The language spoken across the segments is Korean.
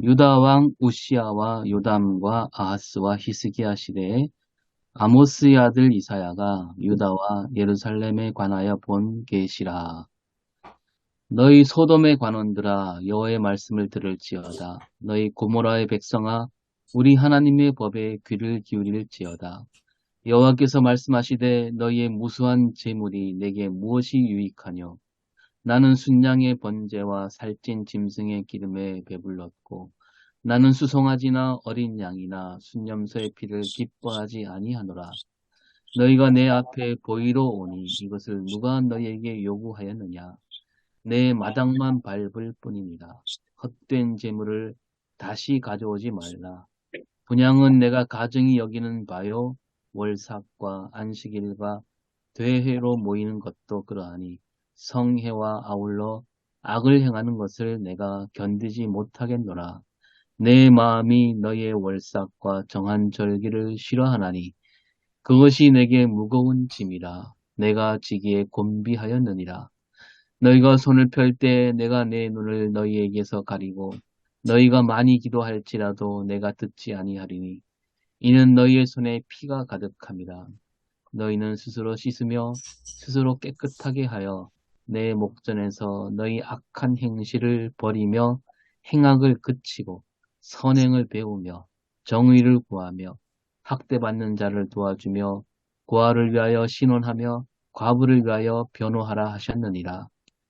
유다 왕 우시야와 요담과 아하스와 히스기야 시대에 아모스의 아들 이사야가 유다와 예루살렘에 관하여 본 계시라. 너희 소돔의 관원들아 여호와의 말씀을 들을지어다. 너희 고모라의 백성아 우리 하나님의 법에 귀를 기울일지어다. 여호와께서 말씀하시되 너희의 무수한 재물이 내게 무엇이 유익하뇨? 나는 순양의 번제와 살찐 짐승의 기름에 배불렀고 나는 수송아지나 어린 양이나 순염소의 피를 기뻐하지 아니하노라. 너희가 내 앞에 보이러 오니 이것을 누가 너희에게 요구하였느냐? 내 마당만 밟을 뿐이니라. 헛된 재물을 다시 가져오지 말라. 분양은 내가 가증히 여기는 바요. 월삭과 안식일과 대회로 모이는 것도 그러하니 성회와 아울러 악을 행하는 것을 내가 견디지 못하겠노라. 내 마음이 너희의 월삭과 정한 절기를 싫어하나니 그것이 내게 무거운 짐이라. 내가 지기에 곤비하였느니라. 너희가 손을 펼 때 내가 내 눈을 너희에게서 가리고 너희가 많이 기도할지라도 내가 듣지 아니하리니 이는 너희의 손에 피가 가득함이라. 너희는 스스로 씻으며 스스로 깨끗하게 하여 내 목전에서 너희 악한 행실을 버리며 행악을 그치고 선행을 배우며 정의를 구하며 학대받는 자를 도와주며 고아를 위하여 신원하며 과부를 위하여 변호하라 하셨느니라.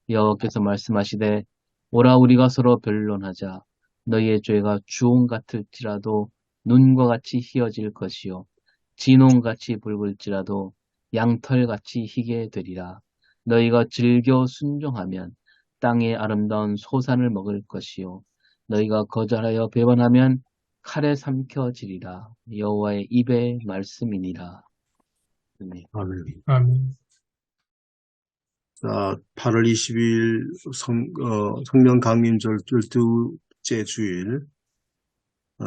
여호와께서 말씀하시되 오라 우리가 서로 변론하자. 너희의 죄가 주홍 같을지라도 눈과 같이 희어질 것이요 진홍같이 붉을지라도 양털같이 희게 되리라. 너희가 즐겨 순종하면 땅의 아름다운 소산을 먹을 것이요 너희가 거절하여 배반하면 칼에 삼켜지리라. 여호와의 입의 말씀이니라. 네. 아멘. 아멘. 자, 8월 20일 성령 강림절 12째 주일,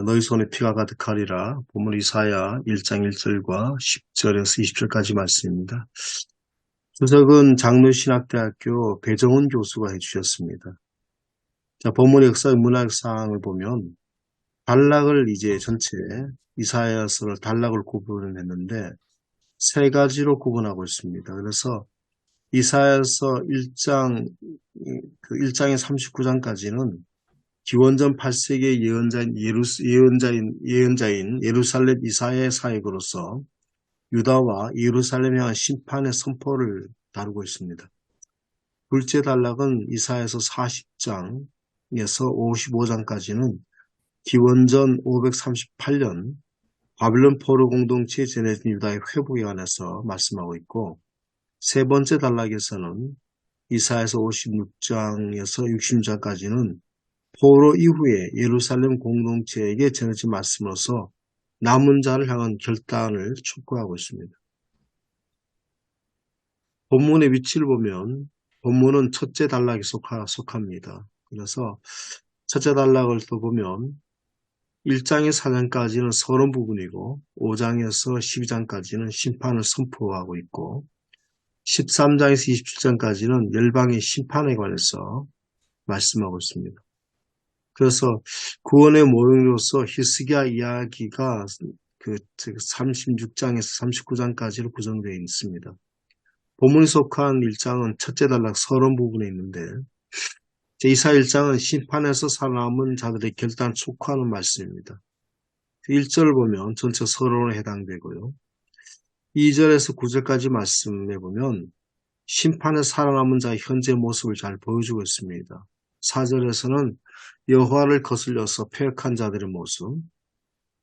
너희 손에 피가 가득하리라. 본문 이사야 1장 1절과 10절에서 20절까지 말씀입니다. 주석은 장로신학대학교 배정훈 교수가 해주셨습니다. 자, 본문 역사 문학 사항을 보면 단락을 이제 전체 이사야서를 단락을 구분을 했는데 세 가지로 구분하고 있습니다. 그래서 이사야서 1장의 39장까지는 기원전 8세기의 예언자인 예루살렘 이사야의 사역으로서 유다와 예루살렘에 향한 심판의 선포를 다루고 있습니다. 둘째 단락은 이사야서 40장에서 55장까지는 기원전 538년 바빌론 포로 공동체에 전해진 유다의 회복에 관해서 말씀하고 있고, 세 번째 단락에서는 이사야서 56장에서 60장까지는 포로 이후에 예루살렘 공동체에게 전해진 말씀으로서 남은 자를 향한 결단을 촉구하고 있습니다. 본문의 위치를 보면 본문은 첫째 단락에 속합니다. 그래서 첫째 단락을 또 보면 1장에서 4장까지는 서론 부분이고 5장에서 12장까지는 심판을 선포하고 있고 13장에서 27장까지는 열방의 심판에 관해서 말씀하고 있습니다. 그래서 구원의 모형으로서 히스기야 이야기가 36장에서 39장까지로 구성되어 있습니다. 본문에 속한 1장은 첫째 단락 서론 부분에 있는데 이사야 1장은 심판에서 살아남은 자들의 결단을 촉구하는 말씀입니다. 1절을 보면 전체 서론에 해당되고요. 2절에서 9절까지 말씀해 보면 심판에 살아남은 자의 현재 모습을 잘 보여주고 있습니다. 4절에서는 여호와를 거슬려서 패역한 자들의 모습,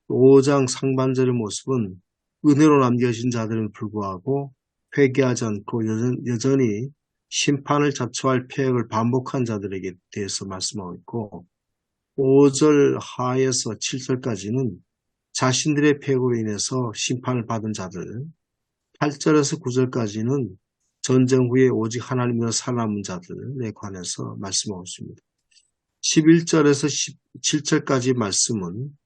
5장 상반절의 모습은 은혜로 남겨진 자들은 불구하고 회개하지 않고 여전히 심판을 자초할 패역을 반복한 자들에게 대해서 말씀하고 있고 5절 하에서 7절까지는 자신들의 패역으로 인해서 심판을 받은 자들, 8절에서 9절까지는 전쟁 후에 오직 하나님으로 살아남은 자들에 관해서 말씀하고 있습니다. 11절에서 17절까지 말씀은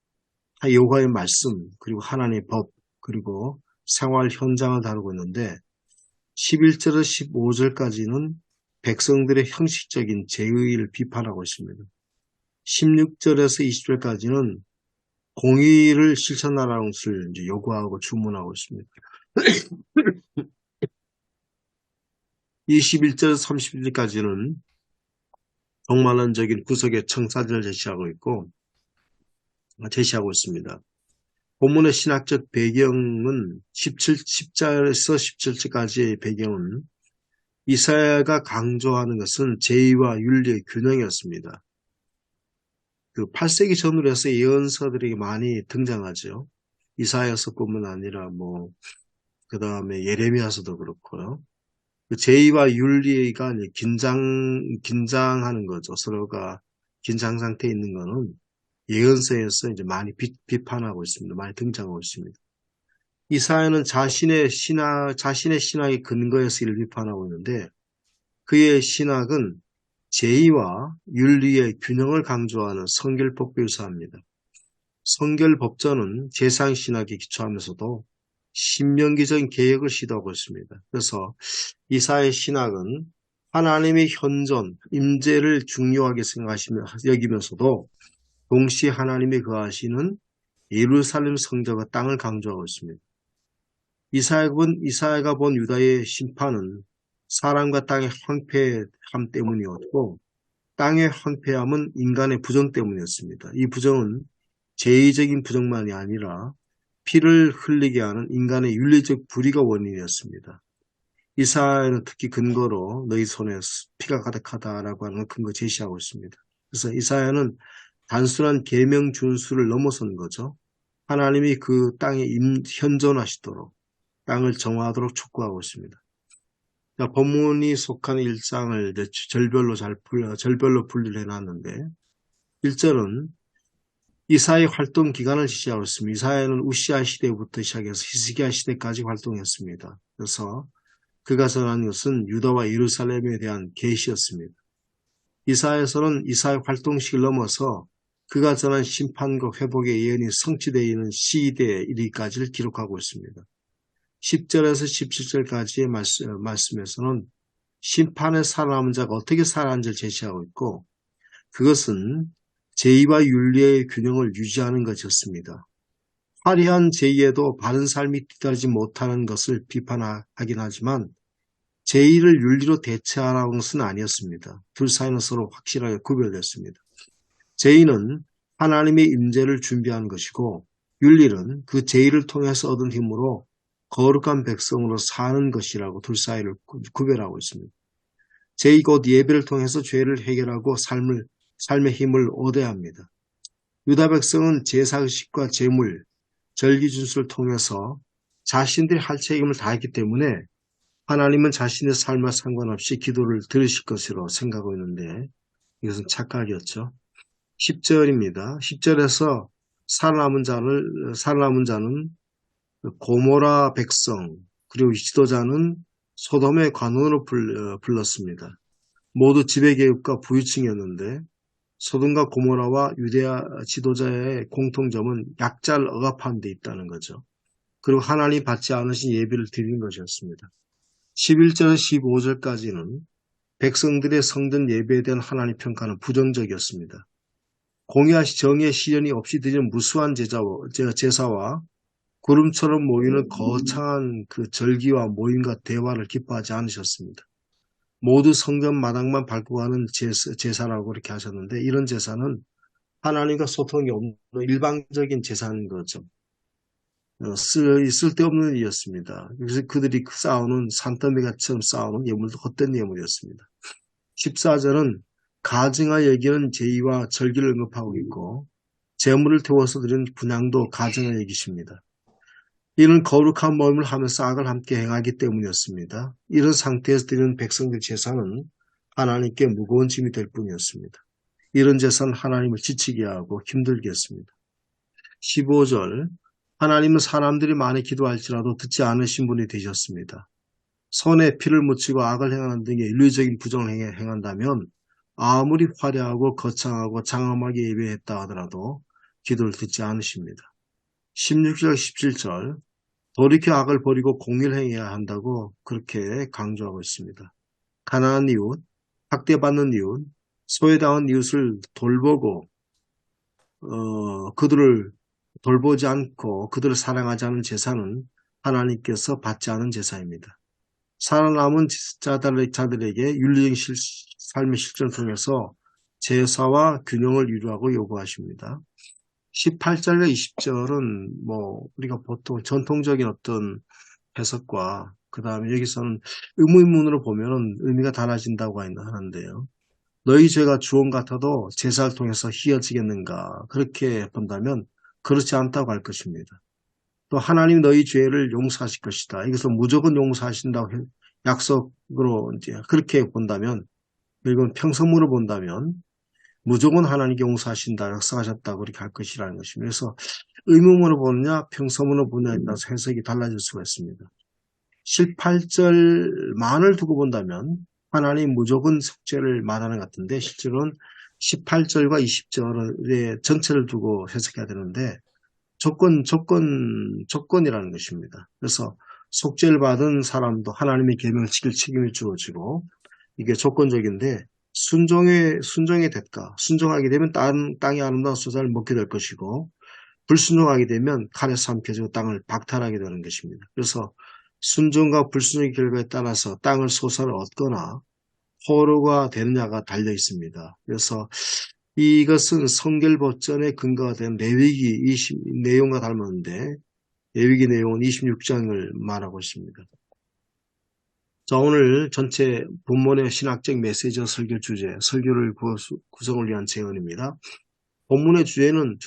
여호와의 말씀, 그리고 하나님의 법, 그리고 생활 현장을 다루고 있는데 11절에서 15절까지는 백성들의 형식적인 제의를 비판하고 있습니다. 16절에서 20절까지는 공의를 실천하라는 것을 이제 요구하고 주문하고 있습니다. 21절에서 30절까지는 종말론적인 구속의 청사진을 제시하고 있습니다. 본문의 신학적 배경은 10절에서 17절까지의 배경은 이사야가 강조하는 것은 제의와 윤리의 균형이었습니다. 그 8세기 전후로 해서 예언서들이 많이 등장하죠. 이사야서뿐만 아니라 그 다음에 예레미야서도 그렇고요. 그 제의와 윤리가 긴장하는 거죠. 서로가 긴장 상태에 있는 거는 예언서에서 이제 많이 비판하고 있습니다. 많이 등장하고 있습니다. 이사야는 자신의 신학의 근거에서 이를 비판하고 있는데 그의 신학은 제의와 윤리의 균형을 강조하는 성결법 묘사입니다. 성결법전은 제상신학에 기초하면서도 신명기적인 개혁을 시도하고 있습니다. 그래서 이사야의 신학은 하나님의 현존, 임재를 중요하게 여기면서도 동시에 하나님이 거하시는 예루살렘 성전과 땅을 강조하고 있습니다. 이사야가 본 유다의 심판은 사람과 땅의 황폐함 때문이었고 땅의 황폐함은 인간의 부정 때문이었습니다. 이 부정은 제의적인 부정만이 아니라 피를 흘리게 하는 인간의 윤리적 불의가 원인이었습니다. 이사야는 특히 근거로 너희 손에 피가 가득하다라고 하는 근거 제시하고 있습니다. 그래서 이사야는 단순한 계명 준수를 넘어선 거죠. 하나님이 그 땅에 현존하시도록 땅을 정화하도록 촉구하고 있습니다. 본문이 속한 일장을 절별로 분리를 해놨는데 1절은 이사야의 활동 기간을 지시하고 있습니다. 이사야는 우시아 시대부터 시작해서 히스기야 시대까지 활동했습니다. 그래서 그가 전한 것은 유다와 예루살렘에 대한 계시였습니다. 이사야서는 이사야의 활동식을 넘어서 그가 전한 심판과 회복의 예언이 성취되어 있는 시대에 이르기까지를 기록하고 있습니다. 10절에서 17절까지의 말씀에서는 심판에 살아남은 자가 어떻게 살아남은지를 제시하고 있고 그것은 제의와 윤리의 균형을 유지하는 것이었습니다. 화려한 제의에도 바른 삶이 뒤따르지 못하는 것을 비판하긴 하지만 제의를 윤리로 대체하라는 것은 아니었습니다. 둘 사이는 서로 확실하게 구별됐습니다. 제의는 하나님의 임재를 준비하는 것이고 윤리는 그 제의를 통해서 얻은 힘으로 거룩한 백성으로 사는 것이라고 둘 사이를 구별하고 있습니다. 제의 곧 예배를 통해서 죄를 해결하고 삶의 힘을 얻어야 합니다. 유다 백성은 제사의식과 제물, 절기준수를 통해서 자신들이 할 책임을 다했기 때문에 하나님은 자신의 삶과 상관없이 기도를 들으실 것으로 생각하고 있는데 이것은 착각이었죠. 10절입니다. 10절에서 살아남은 자는 고모라 백성 그리고 지도자는 소돔의 관원으로 불렀습니다. 모두 지배계급과 부유층이었는데 소돔과 고모라와 유대야 지도자의 공통점은 약자를 억압하는 데 있다는 거죠. 그리고 하나님 받지 않으신 예배를 드리는 것이었습니다. 11절에서 15절까지는 백성들의 성전 예배에 대한 하나님 평가는 부정적이었습니다. 공의와 정의의 시련이 없이 드리는 무수한 제사와 구름처럼 모이는 거창한 그 절기와 모임과 대화를 기뻐하지 않으셨습니다. 모두 성전 마당만 밟고 가는 제사라고 이렇게 하셨는데 이런 제사는 하나님과 소통이 없는 일방적인 제사인 거죠. 쓸데없는 일이었습니다. 그래서 그들이 싸우는 산더미같이처럼 싸우는 예물도 헛된 예물이었습니다. 14절은 가증하 여기는 제의와 절기를 언급하고 있고 제물을 태워서 드리는 분향도 가증하 여기십니다. 이는 거룩한 모임을 하면서 악을 함께 행하기 때문이었습니다. 이런 상태에서 드리는 백성들 제사는 하나님께 무거운 짐이 될 뿐이었습니다. 이런 제사는 하나님을 지치게 하고 힘들게 했습니다. 15절 하나님은 사람들이 많이 기도할지라도 듣지 않으신 분이 되셨습니다. 손에 피를 묻히고 악을 행하는 등의 인류적인 부정을 행한다면 아무리 화려하고 거창하고 장엄하게 예배했다 하더라도 기도를 듣지 않으십니다. 16절, 17절 돌이켜 악을 버리고 공의를 행해야 한다고 그렇게 강조하고 있습니다. 가난한 이웃, 학대받는 이웃, 소외당한 이웃을 돌보고 그들을 돌보지 않고 그들을 사랑하지 않은 제사는 하나님께서 받지 않은 제사입니다. 살아남은 자들에게 윤리적인 삶의 실천을 통해서 제사와 균형을 이루라고 요구하십니다. 18절과 20절은 뭐 우리가 보통 전통적인 어떤 해석과 그 다음에 여기서는 의문문으로 보면은 의미가 달라진다고 하는데요. 너희 죄가 주홍 같아도 제사를 통해서 희어지겠는가? 그렇게 본다면 그렇지 않다고 할 것입니다. 또 하나님 너희 죄를 용서하실 것이다. 이것을 무조건 용서하신다고 약속으로 이제 그렇게 본다면, 이건 평성문으로 본다면 무조건 하나님께 용서하신다, 약속하셨다 그렇게 할 것이라는 것입니다. 그래서 의문문으로 보느냐 평성문으로 보느냐에 따라서 해석이 달라질 수가 있습니다. 18절만을 두고 본다면 하나님 무조건 속죄를 말하는 것 같은데 실제로는 18절과 20절의 전체를 두고 해석해야 되는데 조건이라는 것입니다. 그래서 속죄를 받은 사람도 하나님의 계명을 지킬 책임이 주어지고 이게 조건적인데 순종의 대가, 순종하게 되면 땅의 아름다운 소산을 먹게 될 것이고 불순종하게 되면 칼에 삼켜지고 땅을 박탈하게 되는 것입니다. 그래서 순종과 불순종의 결과에 따라서 땅을 소산을 얻거나 포로가 되느냐가 달려 있습니다. 그래서 이것은 성결법전의 근거가 된 레위기 20 내용과 닮았는데 레위기 내용은 26장을 말하고 있습니다. 자, 오늘 전체 본문의 신학적 메시지와 설교 주제, 설교를 구성을 위한 제언입니다. 본문의 주제는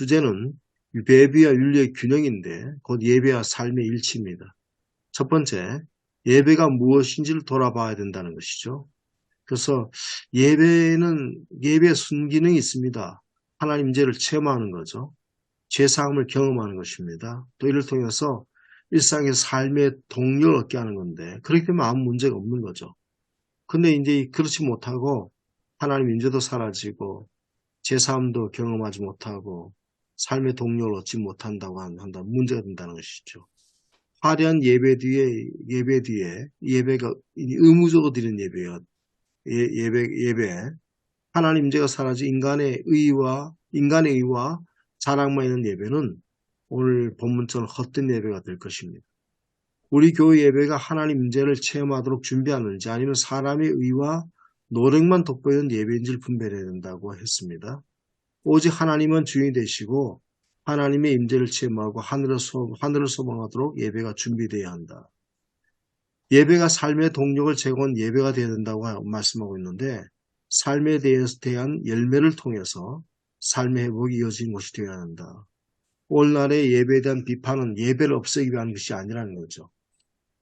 예배와 윤리의 균형인데 곧 예배와 삶의 일치입니다. 첫 번째, 예배가 무엇인지를 돌아봐야 된다는 것이죠. 그래서 예배의 순기능이 있습니다. 하나님 임재를 체험하는 거죠. 죄사함을 경험하는 것입니다. 또 이를 통해서 일상의 삶의 동력을 얻게 하는 건데 그렇게 되면 아무 문제가 없는 거죠. 근데 이제 그렇지 못하고 하나님 임재도 사라지고 죄사함도 경험하지 못하고 삶의 동력을 얻지 못한다고 한다면 문제가 된다는 것이죠. 화려한 예배 뒤에 예배가 의무적으로 드리는 예배 하나님 임재가 사라진 인간의 의와 자랑만 있는 예배는 오늘 본문처럼 헛된 예배가 될 것입니다. 우리 교회 예배가 하나님 임재를 체험하도록 준비하는지 아니면 사람의 의와 노력만 돋보이는 예배인지를 분별해야 된다고 했습니다. 오직 하나님은 주인이 되시고 하나님의 임재를 체험하고 하늘을 소망하도록 예배가 준비되어야 한다. 예배가 삶의 동력을 제공한 예배가 되어야 된다고 말씀하고 있는데 삶에 대한 열매를 통해서 삶의 회복이 이어진 것이 되어야 한다. 오늘날의 예배에 대한 비판은 예배를 없애기 위한 것이 아니라는 거죠.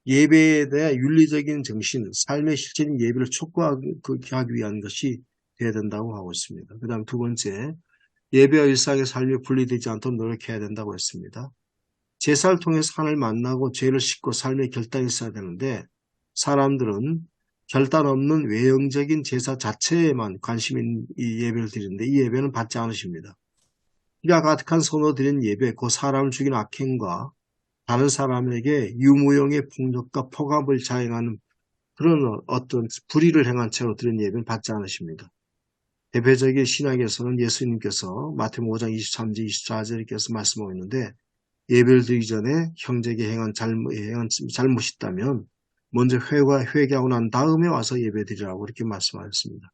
예배에 대한 윤리적인 정신, 삶의 실체인 예배를 촉구하기 위한 것이 되어야 된다고 하고 있습니다. 그 다음 두 번째, 예배와 일상의 삶이 분리되지 않도록 노력해야 된다고 했습니다. 제사를 통해서 하나님을 만나고 죄를 씻고 삶의 결단이 있어야 되는데 사람들은 결단 없는 외형적인 제사 자체에만 관심 있는 이 예배를 드리는데 이 예배는 받지 않으십니다. 피가 가득한 손으로 드리는 예배, 그 사람을 죽인 악행과 다른 사람에게 유무용의 폭력과 폭압을 자행하는 그런 어떤 불의를 행한 채로 드리는 예배는 받지 않으십니다. 대표적인 신학에서는 예수님께서 마태복음 5장 23절 24절께서 말씀하고 있는데 예배를 드리기 전에 형제에게 행한 잘못이 있다면 먼저 회개하고 난 다음에 와서 예배 드리라고 이렇게 말씀하셨습니다.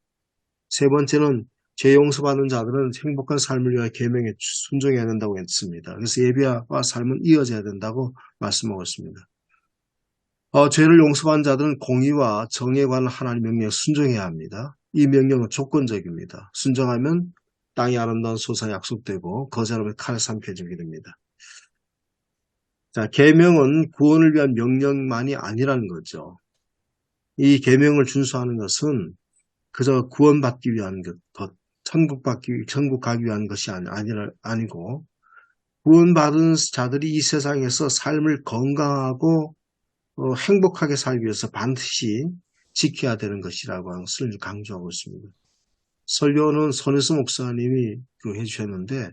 세 번째는 죄 용서받는 자들은 행복한 삶을 위하여 계명에 순종해야 된다고 했습니다. 그래서 예배와 삶은 이어져야 된다고 말씀하고 있습니다. 죄를 용서받는 자들은 공의와 정의에 관한 하나님의 명령에 순종해야 합니다. 이 명령은 조건적입니다. 순종하면 땅이 아름다운 소산이 약속되고 거절하면 칼에 삼켜지게 됩니다. 자, 계명은 구원을 위한 명령만이 아니라는 거죠. 이 계명을 준수하는 것은 그저 구원받기 위한 것, 천국 가기 위한 것이 아니고 구원받은 자들이 이 세상에서 삶을 건강하고 행복하게 살기 위해서 반드시 지켜야 되는 것이라고 하는 것을 강조하고 있습니다. 설교는 손혜수 목사님이 해주셨는데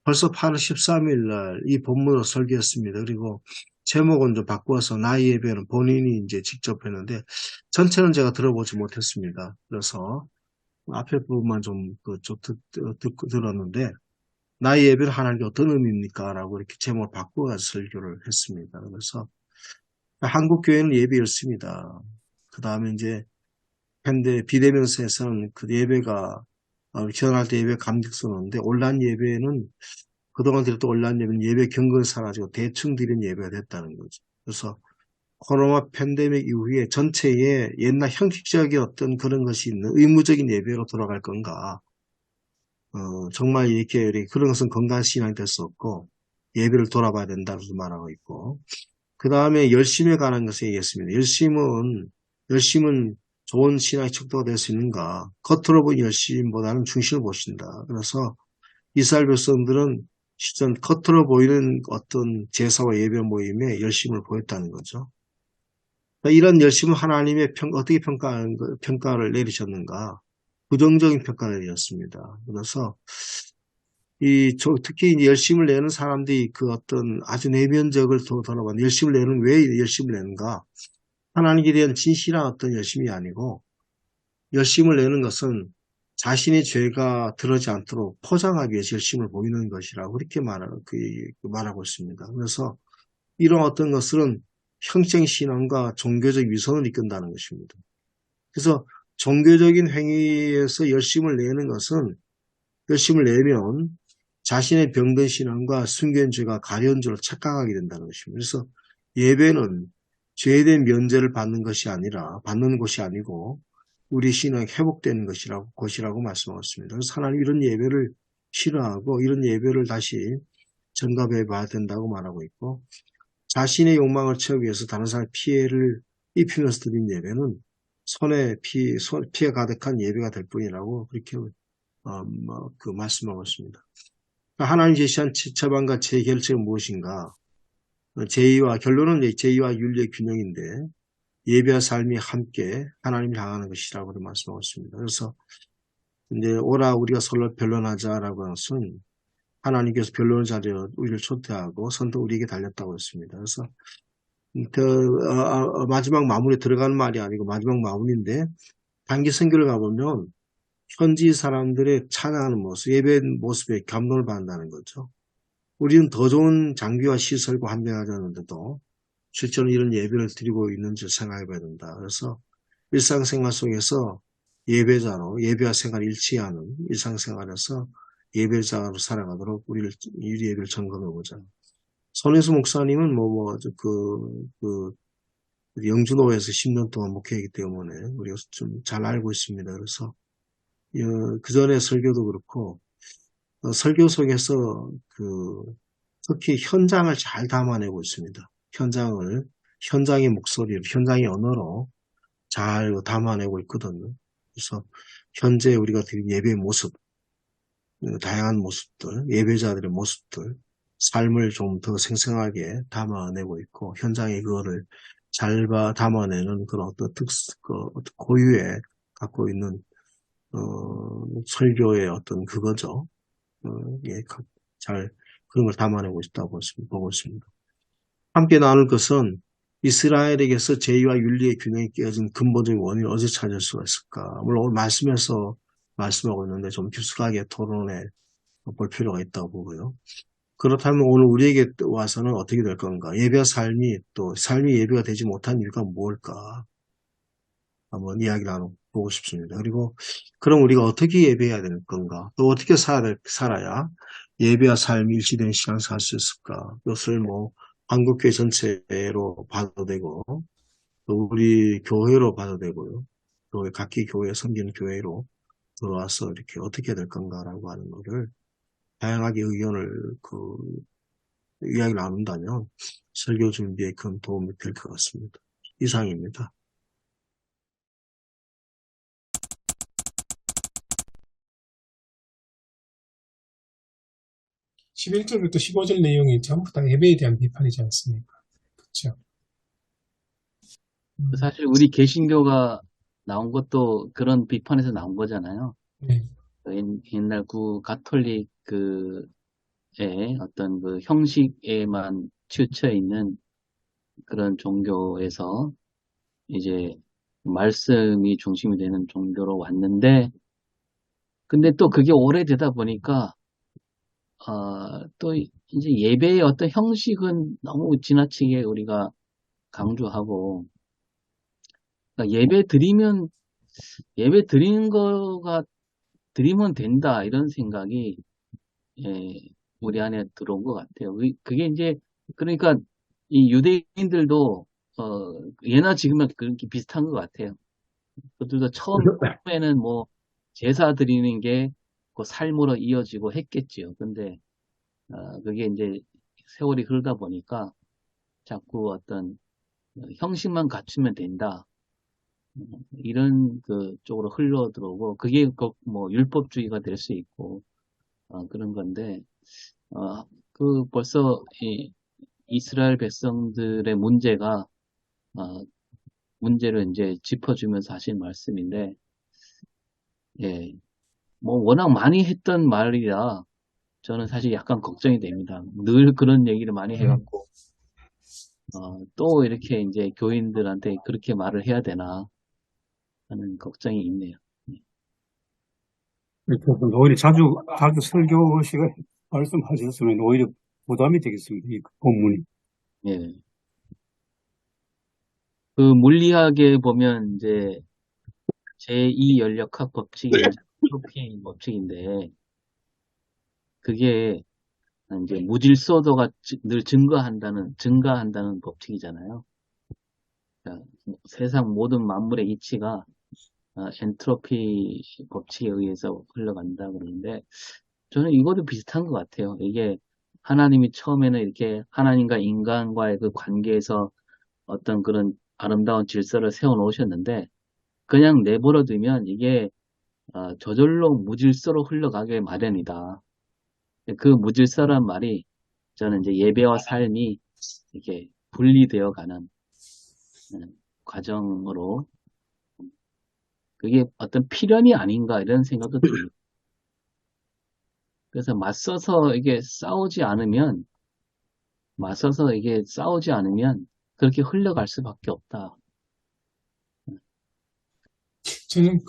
벌써 8월 13일 날 이 본문을 설교했습니다. 그리고 제목은 좀 바꾸어서 나의 예배는 본인이 이제 직접 했는데 전체는 제가 들어보지 못했습니다. 그래서 앞에 부분만 좀 들었는데 나의 예배를 하나님께 어떤 의미입니까? 라고 이렇게 제목을 바꾸어서 설교를 했습니다. 그래서 한국 교회는 예배 였습니다. 그 다음에 이제 현대 비대면서에서는 그 예배가 기도할 때 예배 감격스러운데 온라인 예배는 그동안 드렸던 온라인 예배는 예배 경건이 사라지고 대충 드린 예배가 됐다는 거죠. 그래서 코로나 팬데믹 이후에 전체에 옛날 형식적인 어떤 그런 것이 있는 의무적인 예배로 돌아갈 건가? 정말 이렇게 그런 것은 건강한 신앙이 될 수 없고 예배를 돌아봐야 된다고 말하고 있고 그 다음에 열심에 관한 것을 얘기했습니다. 열심은 좋은 신앙의 척도가 될 수 있는가? 겉으로 보인 열심보다는 중심을 보신다. 그래서 이스라엘 백성들은 실전 겉으로 보이는 어떤 제사와 예배 모임에 열심을 보였다는 거죠. 그러니까 이런 열심을 하나님의 어떻게 평가를 내리셨는가? 부정적인 평가를 내렸습니다. 그래서 특히 이제 열심을 내는 사람들이 그 어떤 아주 내면적을 돌아봐 열심을 내는 왜 열심을 내는가? 하나님께 대한 진실한 어떤 열심이 아니고 열심을 내는 것은 자신의 죄가 드러지 않도록 포장하기 위해서 열심을 보이는 것이라고 그렇게 말하고 있습니다. 그래서 이런 어떤 것은 형식신앙과 종교적 위선을 이끈다는 것입니다. 그래서 종교적인 행위에서 열심을 내면 자신의 병든 신앙과 숨긴 죄가 가려운 줄로 착각하게 된다는 것입니다. 그래서 예배는 죄에 대한 면제를 받는 곳이 아니고 우리 신앙이 회복되는 것이라고 말씀하셨습니다. 그래서 하나님 이런 예배를 싫어하고 이런 예배를 다시 점검해 봐야 된다고 말하고 있고 자신의 욕망을 채우기 위해서 다른 사람의 피해를 입히면서 드린 예배는 피해 가득한 예배가 될 뿐이라고 그렇게 말씀하고 있습니다. 하나님 제시한 처방과 재결책은 무엇인가? 결론은 제의와 윤리의 균형인데 예배와 삶이 함께 하나님을 향하는 것이라고 말씀하고 있습니다. 그래서 이제 오라 우리가 서로 변론하자라고 하는 것은 하나님께서 변론의 자리에 우리를 초대하고 선뜻 우리에게 달렸다고 했습니다. 그래서 마지막 마무리에 들어가는 말이 아니고 마지막 마무리인데 단기 선교를 가보면 현지 사람들의 찬양하는 모습, 예배 모습에 감동을 받는다는 거죠. 우리는 더 좋은 장비와 시설과 환경하자는데도 실제로 이런 예배를 드리고 있는지 생각해 봐야 된다. 그래서 일상생활 속에서 예배와 생활을 일치하는 일상생활에서 예배자로 살아가도록 우리 예배를 점검해 보자. 손혜수 목사님은 영주도에서 10년 동안 목회했기 때문에 우리가 좀 잘 알고 있습니다. 그래서 그 전에 설교도 그렇고 설교 속에서 특히 현장을 잘 담아내고 있습니다. 현장의 목소리로, 현장의 언어로 잘 담아내고 있거든요. 그래서 현재 우리가 드린 예배의 모습, 다양한 모습들, 예배자들의 모습들, 삶을 좀 더 생생하게 담아내고 있고 현장에 그거를 잘 담아내는 그런 어떤 고유에 갖고 있는 설교의 어떤 그거죠. 예, 잘 그런 걸 담아내고 있다고 보고 있습니다. 함께 나눌 것은 이스라엘에게서 제의와 윤리의 균형이 깨어진 근본적인 원인을 어디서 찾을 수가 있을까? 물론 오늘 말씀에서 말씀하고 있는데 좀 깊숙하게 토론해 볼 필요가 있다고 보고요. 그렇다면 오늘 우리에게 와서는 어떻게 될 건가? 예배와 삶이 예배가 되지 못한 이유가 뭘까? 한번 이야기 나눠보고 싶습니다. 그리고 그럼 우리가 어떻게 예배해야 될 건가? 또 어떻게 살아야 예배와 삶이 일치된 시간을 살 수 있을까? 이것을 한국교회 전체로 봐도 되고 또 우리 교회로 봐도 되고요. 각기 교회 섬기는 교회로 들어와서 이렇게 어떻게 해야 될 건가라고 하는 거를 다양하게 의견을 이야기 나눈다면 설교 준비에 큰 도움이 될 것 같습니다. 이상입니다. 11절부터 15절 내용이 전부 다 예배에 대한 비판이지 않습니까? 그렇죠? 사실 우리 개신교가 나온 것도 그런 비판에서 나온 거잖아요. 네. 옛날 가톨릭 어떤 형식에만 치우쳐 있는 그런 종교에서 이제 말씀이 중심이 되는 종교로 왔는데, 근데 또 그게 오래되다 보니까 또 이제 예배의 어떤 형식은 너무 지나치게 우리가 강조하고, 그러니까 예배 드리는 거가 드리면 된다 이런 생각이 예, 우리 안에 들어온 것 같아요. 그게 이제 그러니까 이 유대인들도 예나 지금은 그렇게 비슷한 것 같아요. 그들도 처음에는 뭐 제사 드리는 게 그 삶으로 이어지고 했겠지요. 근데 그게 이제 세월이 흐르다 보니까 자꾸 어떤 형식만 갖추면 된다. 이런 그 쪽으로 흘러 들어오고 그게 뭐 율법주의가 될 수 있고 그런 건데 그 벌써 이 이스라엘 백성들의 어, 문제를 이제 짚어주면서 하신 말씀인데 예, 뭐 워낙 많이 했던 말이라 저는 사실 약간 걱정이 됩니다. 늘 그런 얘기를 많이 해갖고 또 이렇게 이제 교인들한테 그렇게 말을 해야 되나 하는 걱정이 있네요. 그래서 오히려 자주 설교 시간 말씀하셨으면 오히려 부담이 되겠습니다. 이 본문이. 예. 그 물리학에 보면 이제 제2연력학 법칙이 이제 엔트로피 법칙인데 그게 이제 무질서도가 늘 증가한다는 법칙이잖아요. 그러니까 세상 모든 만물의 이치가 엔트로피 법칙에 의해서 흘러간다 그러는데 저는 이것도 비슷한 것 같아요. 이게 하나님이 처음에는 이렇게 하나님과 인간과의 그 관계에서 어떤 그런 아름다운 질서를 세워 놓으셨는데 그냥 내버려 두면 이게 저절로 무질서로 흘러가게 마련이다. 그 무질서란 말이 저는 이제 예배와 삶이 이렇게 분리되어 가는 과정으로 그게 어떤 필연이 아닌가 이런 생각도 듭니다. 그래서 맞서서 이게 싸우지 않으면 그렇게 흘러갈 수밖에 없다. 저는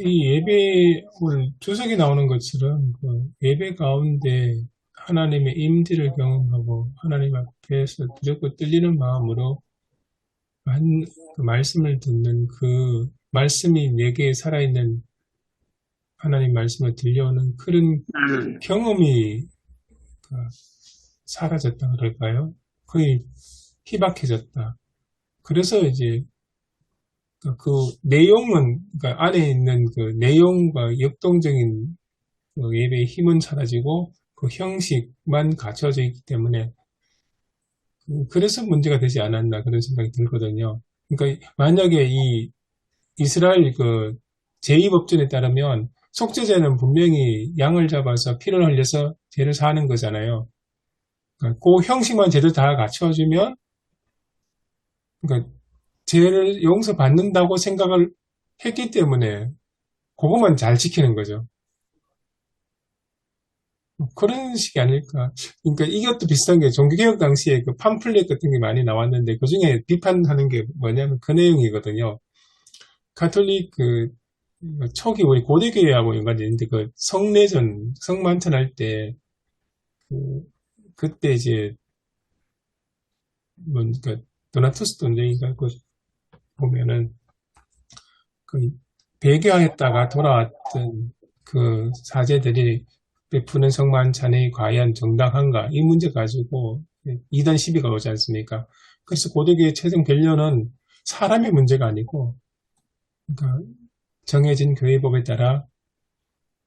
이 예배, 오늘 주석이 나오는 것처럼 예배 가운데 하나님의 임재를 경험하고 하나님 앞에서 두렵고 떨리는 마음으로 그 말씀을 듣는 그 말씀이 내게 살아있는 하나님 말씀을 들려오는 그런 경험이 그 사라졌다 그럴까요? 거의 희박해졌다. 그래서 이제 그 내용은, 그러니까 안에 있는 그 내용과 역동적인 그 예배의 힘은 사라지고 그 형식만 갖춰져 있기 때문에 그래서 문제가 되지 않았나 그런 생각이 들거든요. 그러니까 만약에 이 이스라엘 그 제2법전에 따르면 속죄제는 분명히 양을 잡아서 피를 흘려서 죄를 사는 거잖아요. 그러니까 그 형식만 제대로 다 갖춰주면 그러니까 죄를 용서받는다고 생각을 했기 때문에 그것만 잘 지키는 거죠. 그런 식이 아닐까. 그러니까 이것도 비슷한 게 종교개혁 당시에 그 팜플렛 같은 게 많이 나왔는데 그 중에 비판하는 게 뭐냐면 그 내용이거든요. 가톨릭 초기 우리 고대교회하고 연관이 있는데 그 성례전, 성만찬할 때 그때 이제 그 도나투스 돈쟁이가 보면은 그 배교했다가 돌아왔던 그 사제들이 베푸는 성만찬이 과연 정당한가 이 문제 가지고 이단 시비가 오지 않습니까? 그래서 고대교의 최종 결론은 사람의 문제가 아니고 그러니까 정해진 교회법에 따라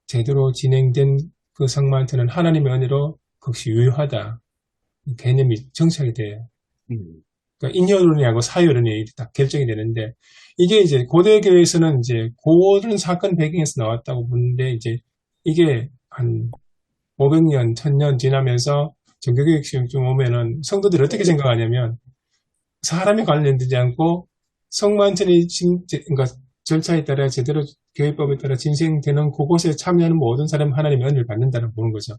제대로 진행된 그 성만찬은 하나님의 은혜로 그것이 유효하다. 개념이 정착이 돼요. 그러니까 인효론이하고 사효론이 딱 결정이 되는데 이게 이제 고대교회에서는 이제 그런 사건 배경에서 나왔다고 보는데 이제 이게 한 500년, 1000년 지나면서 종교개혁 시험쯤 오면은 성도들이 어떻게 생각하냐면 사람이 관련되지 않고 성만찬이 그러니까 절차에 따라 제대로 교회법에 따라 진행되는 그곳에 참여하는 모든 사람은 하나님의 은혜를 받는다는 보는 거죠.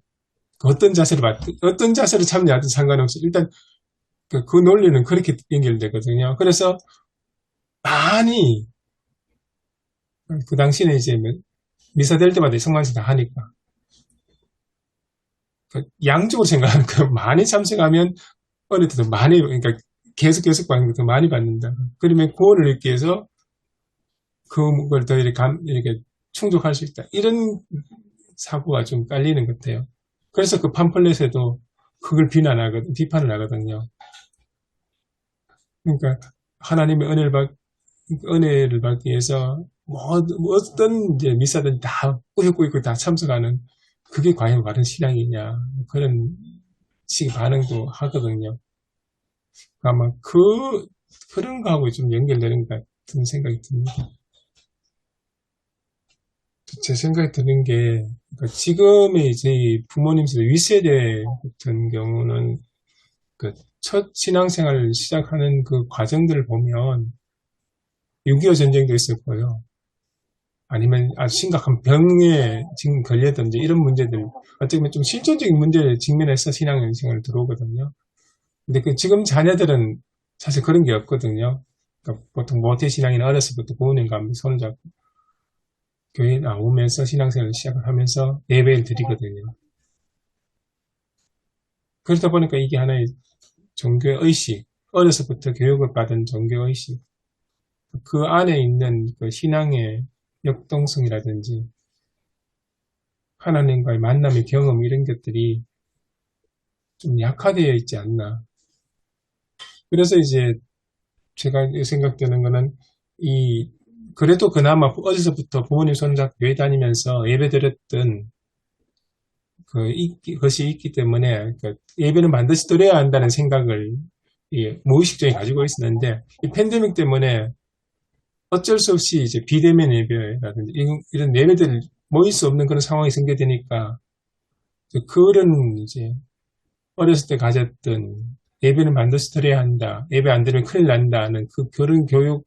어떤 자세로 참여하든 상관없이 일단 그 논리는 그렇게 연결되거든요. 그래서 많이 그 당시에는 이제 미사 될 때마다 성만찬 다 하니까 양적으로 생각하면 많이 참석하면 어릴 때도 많이, 그러니까 계속 받는 것도 많이 받는다. 그러면 구원을 얻기 위해서 그걸 더 이렇게 충족할 수 있다. 이런 사고가 좀 깔리는 것 같아요. 그래서 그 팜플렛에도 그걸 비판을 하거든요. 그러니까 하나님의 은혜를 받기 위해서 뭐 어떤 이제 미사든 다 꾸역꾸역 다 참석하는 그게 과연 바른 신앙이냐 그런 식의 반응도 하거든요. 아마 그런 거하고 좀 연결되는 것 같은 생각이 듭니다. 제 생각이 드는 게 그러니까 지금의 이제 부모님 세대 윗세대 같은 경우는 그 첫 신앙생활을 시작하는 그 과정들을 보면 6.25 전쟁도 있었고요. 아니면 아주 심각한 병에 지금 걸렸든지 이런 문제들 어떻게 보면 좀 실존적인 문제에 직면해서 신앙생활을 들어오거든요. 근데 그 지금 자녀들은 사실 그런 게 없거든요. 그러니까 보통 모태신앙이나 어렸을 때부터 부모님과 함께 손을 잡고 교회 나오면서 신앙생활을 시작을 하면서 예배를 드리거든요. 그러다 보니까 이게 하나의 종교의 의식, 어려서부터 교육을 받은 종교의 의식, 그 안에 있는 그 신앙의 역동성이라든지 하나님과의 만남의 경험 이런 것들이 좀 약화되어 있지 않나. 그래서 이제 제가 생각되는 거는 그래도 그나마 어디서부터 부모님 손잡고 교회 다니면서 예배 드렸던 것이 있기 때문에 예배는 반드시 드려야 한다는 생각을 무의식적으로 가지고 있었는데 이 팬데믹 때문에 어쩔 수 없이 이제 비대면 예배라든지 이런 예배들 모일 수 없는 그런 상황이 생겨되니까 그런 이제 어렸을 때 가졌던 예배는 반드시 드려야 한다. 예배 안 드리면 큰일 난다는 그런 교육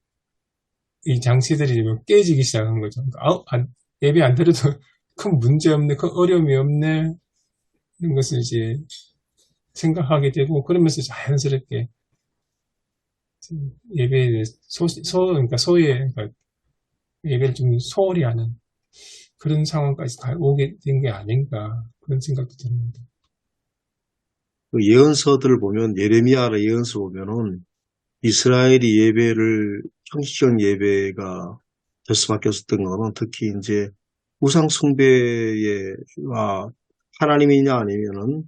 이 장치들이 깨지기 시작한 거죠. 예배 안 드려도 큰 문제 없네, 큰 어려움이 없네 이런 것을 이제 생각하게 되고 그러면서 자연스럽게 예배에 그러니까 그러니까 예배를 좀 소홀히 하는 그런 상황까지 다 오게 된 게 아닌가 그런 생각도 듭니다. 그 예언서들을 보면 예레미야의 예언서 보면은 이스라엘이 예배를 형식적 예배가 될 수밖에 없었던 거는 특히 이제 우상 숭배와 하나님이냐 아니면은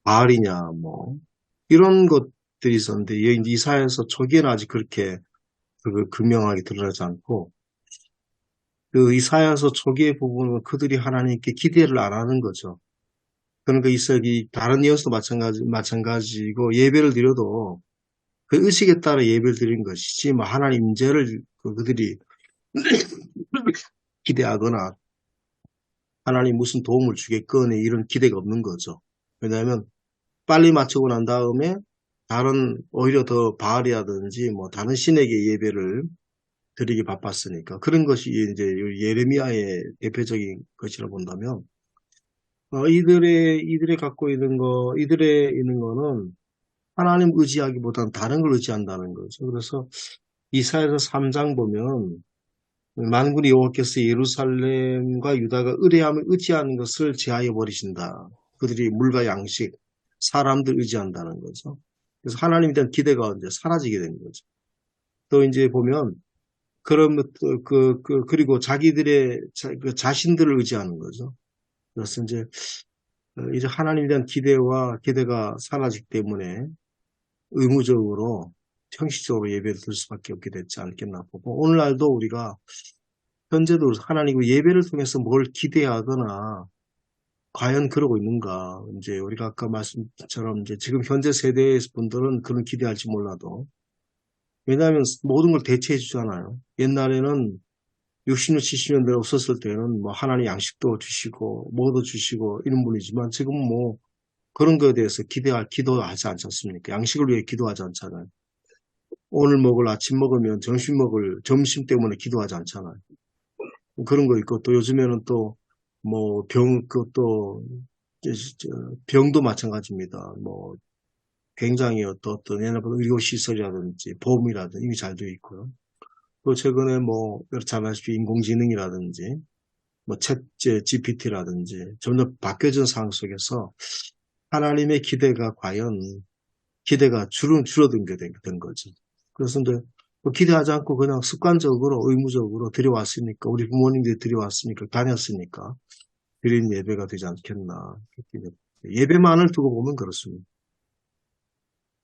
바알이냐 뭐 이런 것들이 있었는데 이사야서 초기에는 아직 그렇게 극명하게 드러나지 않고 그 이사야서 초기의 부분은 그들이 하나님께 기대를 안 하는 거죠. 그러니까 이삭이 다른 예언서도 마찬가지고 예배를 드려도 그 의식에 따라 예배를 드린 것이지 뭐 하나님 임재를 그들이 기대하거나 하나님 무슨 도움을 주겠거니 이런 기대가 없는 거죠. 왜냐하면 빨리 마치고 난 다음에 오히려 더 바알이라든지 뭐 다른 신에게 예배를 드리기 바빴으니까 그런 것이 이제 예레미야의 대표적인 것이라 본다면 이들의 갖고 있는 이들의 있는 거는 하나님 의지하기보다는 다른 걸 의지한다는 거죠. 그래서 이사야서 3장 보면 만군의 여호와께서 예루살렘과 유다가 의뢰함을 의지하는 것을 제하여 버리신다. 그들이 물과 양식, 사람들 의지한다는 거죠. 그래서 하나님에 대한 기대가 이제 사라지게 된 거죠. 또 이제 보면 그리고 자기들의 자신들을 의지하는 거죠. 그래서 이제 하나님에 대한 기대가 사라지기 때문에 의무적으로 형식적으로 예배를 드릴 수밖에 없게 됐지 않겠나 보고 오늘날도 우리가 현재도 하나님의 예배를 통해서 뭘 기대하거나 과연 그러고 있는가 이제 우리가 아까 말씀처럼 이제 지금 현재 세대의 분들은 그런 기대할지 몰라도 왜냐하면 모든 걸 대체해 주잖아요. 옛날에는 60년, 70년대 없었을 때는 뭐 하나님 양식도 주시고 뭐도 주시고 이런 분이지만 지금은 뭐 그런 거에 대해서 기도하지 않지 않습니까? 양식을 위해 기도하지 않잖아요. 오늘 먹을 아침 먹으면 점심 때문에 기도하지 않잖아요. 그런 거 있고 또 요즘에는 또 뭐 병도 마찬가지입니다. 뭐 굉장히 어떤 옛날보다 의료시설이라든지 보험이라든지 이미 잘 되어 있고요. 또 최근에 뭐 잘 아시죠 인공지능이라든지 뭐 챗 GPT라든지 점점 바뀌어진 상황 속에서 하나님의 기대가 줄어든 게 된 거죠. 그래서 이제 뭐 기대하지 않고 그냥 습관적으로 의무적으로 드려왔으니까 우리 부모님들이 드려왔으니까 다녔으니까 드린 예배가 되지 않겠나. 예배만을 두고 보면 그렇습니다.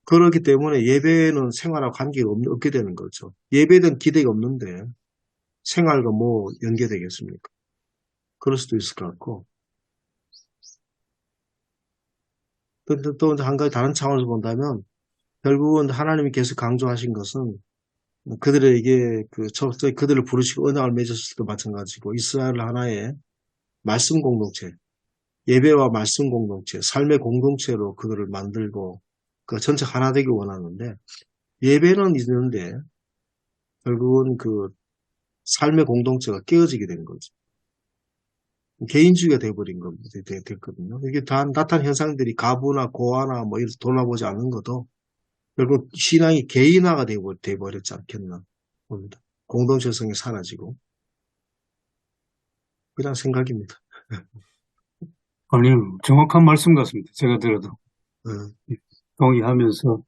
그렇기 때문에 예배는 생활하고 관계가 없게 되는 거죠. 예배에 대한 기대가 없는데 생활과 뭐 연계되겠습니까? 그럴 수도 있을 것 같고. 또 한 가지 다른 차원에서 본다면 결국은 하나님이 계속 강조하신 것은 그들에게 그들을 부르시고 언약을 맺었을 때 마찬가지고 이스라엘 하나의 말씀 공동체, 예배와 말씀 공동체, 삶의 공동체로 그들을 만들고 그 전체 하나 되기 원하는데 예배는 있는데 결국은 그 삶의 공동체가 깨어지게 된 거죠. 개인주의가 돼버린 겁니다. 됐거든요. 이게 다 나타난 현상들이 가부나 고아나 뭐 이렇게 돌아보지 않는 것도 결국 신앙이 개인화가 돼버렸지 않겠나 봅니다. 공동체성이 사라지고 그냥 생각입니다. 아니요, 정확한 말씀 같습니다. 제가 들어도 어, 동의하면서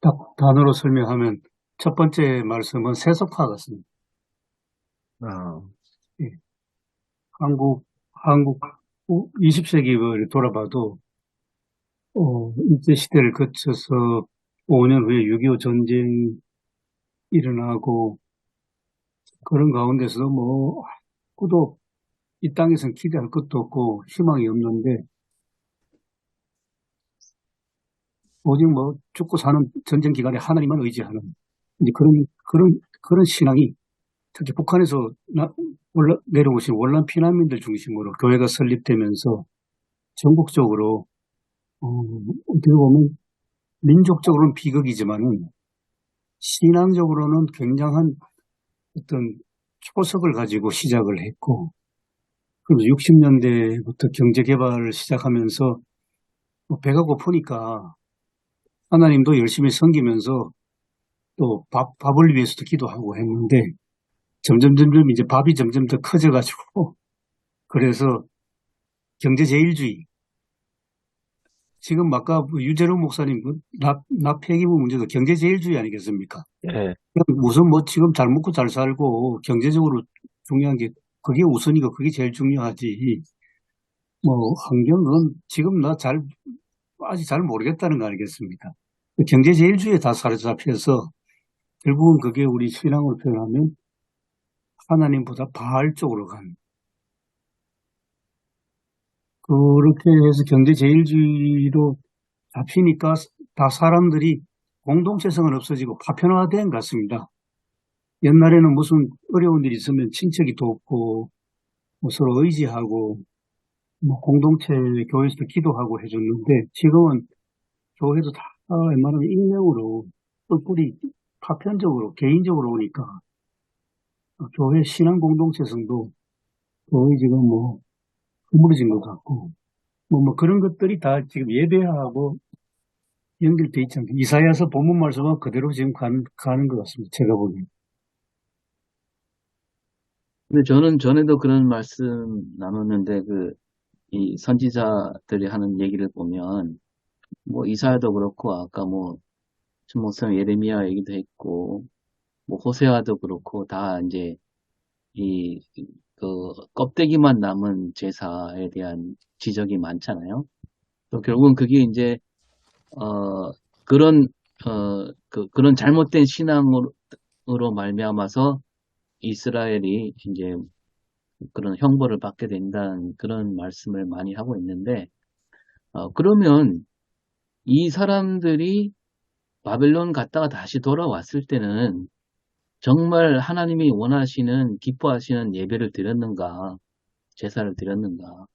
딱 단어로 설명하면 첫 번째 말씀은 세속화 같습니다. 아, 예, 한국 20세기를 돌아봐도 일제시대를 거쳐서 5년 후에 6.25 전쟁이 일어나고 그런 가운데서도 뭐 아무도 이 땅에선 기대할 것도 없고 희망이 없는데 오직 뭐 죽고 사는 전쟁 기간에 하나님만 의지하는 이제 그런 신앙이 특히 북한에서 내려오신 원란 피난민들 중심으로 교회가 설립되면서 전국적으로 어떻게 보면 민족적으로는 비극이지만은 신앙적으로는 굉장한 어떤 초석을 가지고 시작을 했고, 그리고 60년대부터 경제 개발을 시작하면서 배가 고프니까 하나님도 열심히 섬기면서 또 밥을 위해서도 기도하고 했는데 점점 이제 밥이 점점 더 커져가지고 그래서 경제제일주의 지금 아까 유재룡 목사님 납폐기부 문제도 경제제일주의 아니겠습니까? 예. 우선 뭐 지금 잘 먹고 잘 살고 경제적으로 중요한 게 그게 우선이고 그게 제일 중요하지. 뭐 환경은 지금 아직 잘 모르겠다는 거 아니겠습니까? 경제제일주의에 다 사로잡혀서 결국은 그게 우리 신앙으로 표현하면 하나님보다 바알 쪽으로 간. 그렇게 해서 경제제일주의로 잡히니까 다 사람들이 공동체성은 없어지고 파편화된 것 같습니다. 옛날에는 무슨 어려운 일이 있으면 친척이 돕고 뭐 서로 의지하고 뭐 공동체 교회에서도 기도하고 해줬는데 지금은 교회도 다 웬만하면 익명으로 뿔뿔이 파편적으로 개인적으로 오니까 교회 신앙 공동체성도 거의 지금 뭐 흐물어진 것 같고 뭐 그런 것들이 다 지금 예배하고 연결돼 있지 않습니까? 이사야서 본문 말씀은 그대로 지금 가는 것 같습니다. 제가 보기엔. 근데 저는 전에도 그런 말씀 나눴는데, 이 선지자들이 하는 얘기를 보면, 뭐, 이사야도 그렇고, 아까 뭐,陳목사님 예레미야 얘기도 했고, 뭐, 호세아도 그렇고, 다 이제, 껍데기만 남은 제사에 대한 지적이 많잖아요. 또 결국은 그게 이제, 어, 그런, 그런 잘못된 신앙으로 말미암아서 이스라엘이 이제 그런 형벌을 받게 된다는 그런 말씀을 많이 하고 있는데, 그러면 이 사람들이 바벨론 갔다가 다시 돌아왔을 때는 정말 하나님이 원하시는, 기뻐하시는 예배를 드렸는가, 제사를 드렸는가,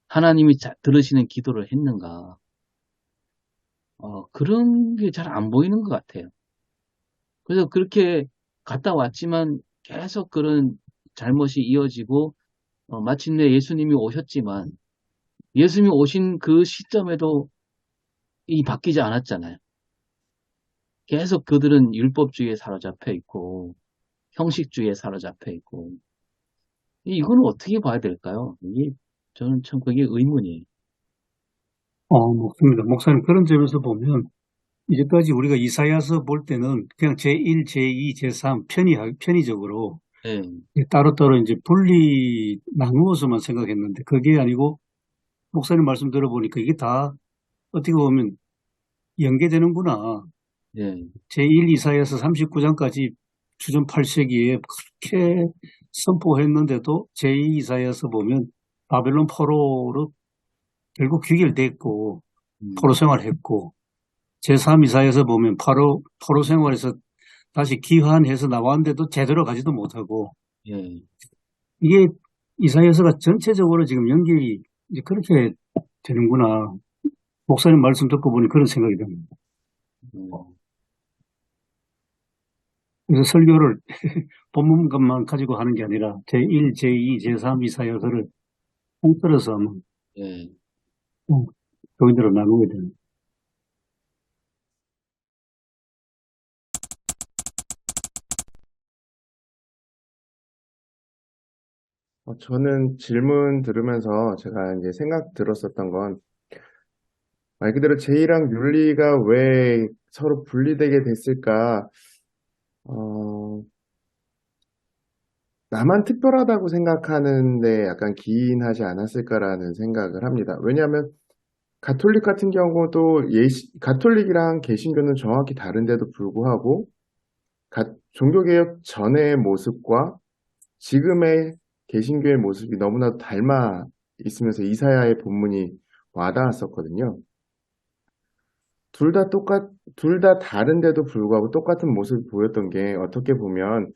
하나님이 들으시는 기도를 했는가, 그런 게 잘 안 보이는 것 같아요. 그래서 그렇게 갔다 왔지만 계속 그런 잘못이 이어지고, 마침내 예수님이 오셨지만, 예수님이 오신 그 시점에도 이 바뀌지 않았잖아요. 계속 그들은 율법주의에 사로잡혀 있고, 형식주의에 사로잡혀 있고, 이거는 어떻게 봐야 될까요? 이게 저는 참 그게 의문이에요. 맞습니다. 목사님, 그런 점에서 보면, 이제까지 우리가 이사야서 볼 때는 그냥 제1, 제2, 제3 편의적으로 예, 따로따로 이제 나누어서만 생각했는데, 그게 아니고, 목사님 말씀 들어보니까 이게 다 어떻게 보면 연계되는구나. 예, 제1 이사야서 39장까지 주전 8세기에 그렇게 선포했는데도 제2 이사야서 보면 바벨론 포로로 결국 귀결됐고, 포로 음, 생활했고, 제3 이사야서 보면 포로 생활에서 다시 귀환해서 나왔는데도 제대로 가지도 못하고, 예, 이게 이사야서가 전체적으로 지금 연결이 이제 그렇게 되는구나. 목사님 말씀 듣고 보니 그런 생각이 듭니다. 음, 그래서 설교를 본문만 가지고 하는 게 아니라 제1, 제2, 제3 이사야서를 통틀어서 한번 예. 교인들로 나누게 되는. 저는 질문 들으면서 제가 이제 생각 들었었던 건 말 그대로 제의랑 윤리가 왜 서로 분리되게 됐을까? 어, 나만 특별하다고 생각하는데 약간 기인하지 않았을까라는 생각을 합니다. 왜냐하면 가톨릭 같은 경우도 가톨릭이랑 개신교는 정확히 다른데도 불구하고 종교개혁 전의 모습과 지금의 개신교의 모습이 너무나도 닮아 있으면서 이사야의 본문이 와닿았었거든요. 둘 다 다른데도 불구하고 똑같은 모습을 보였던 게 어떻게 보면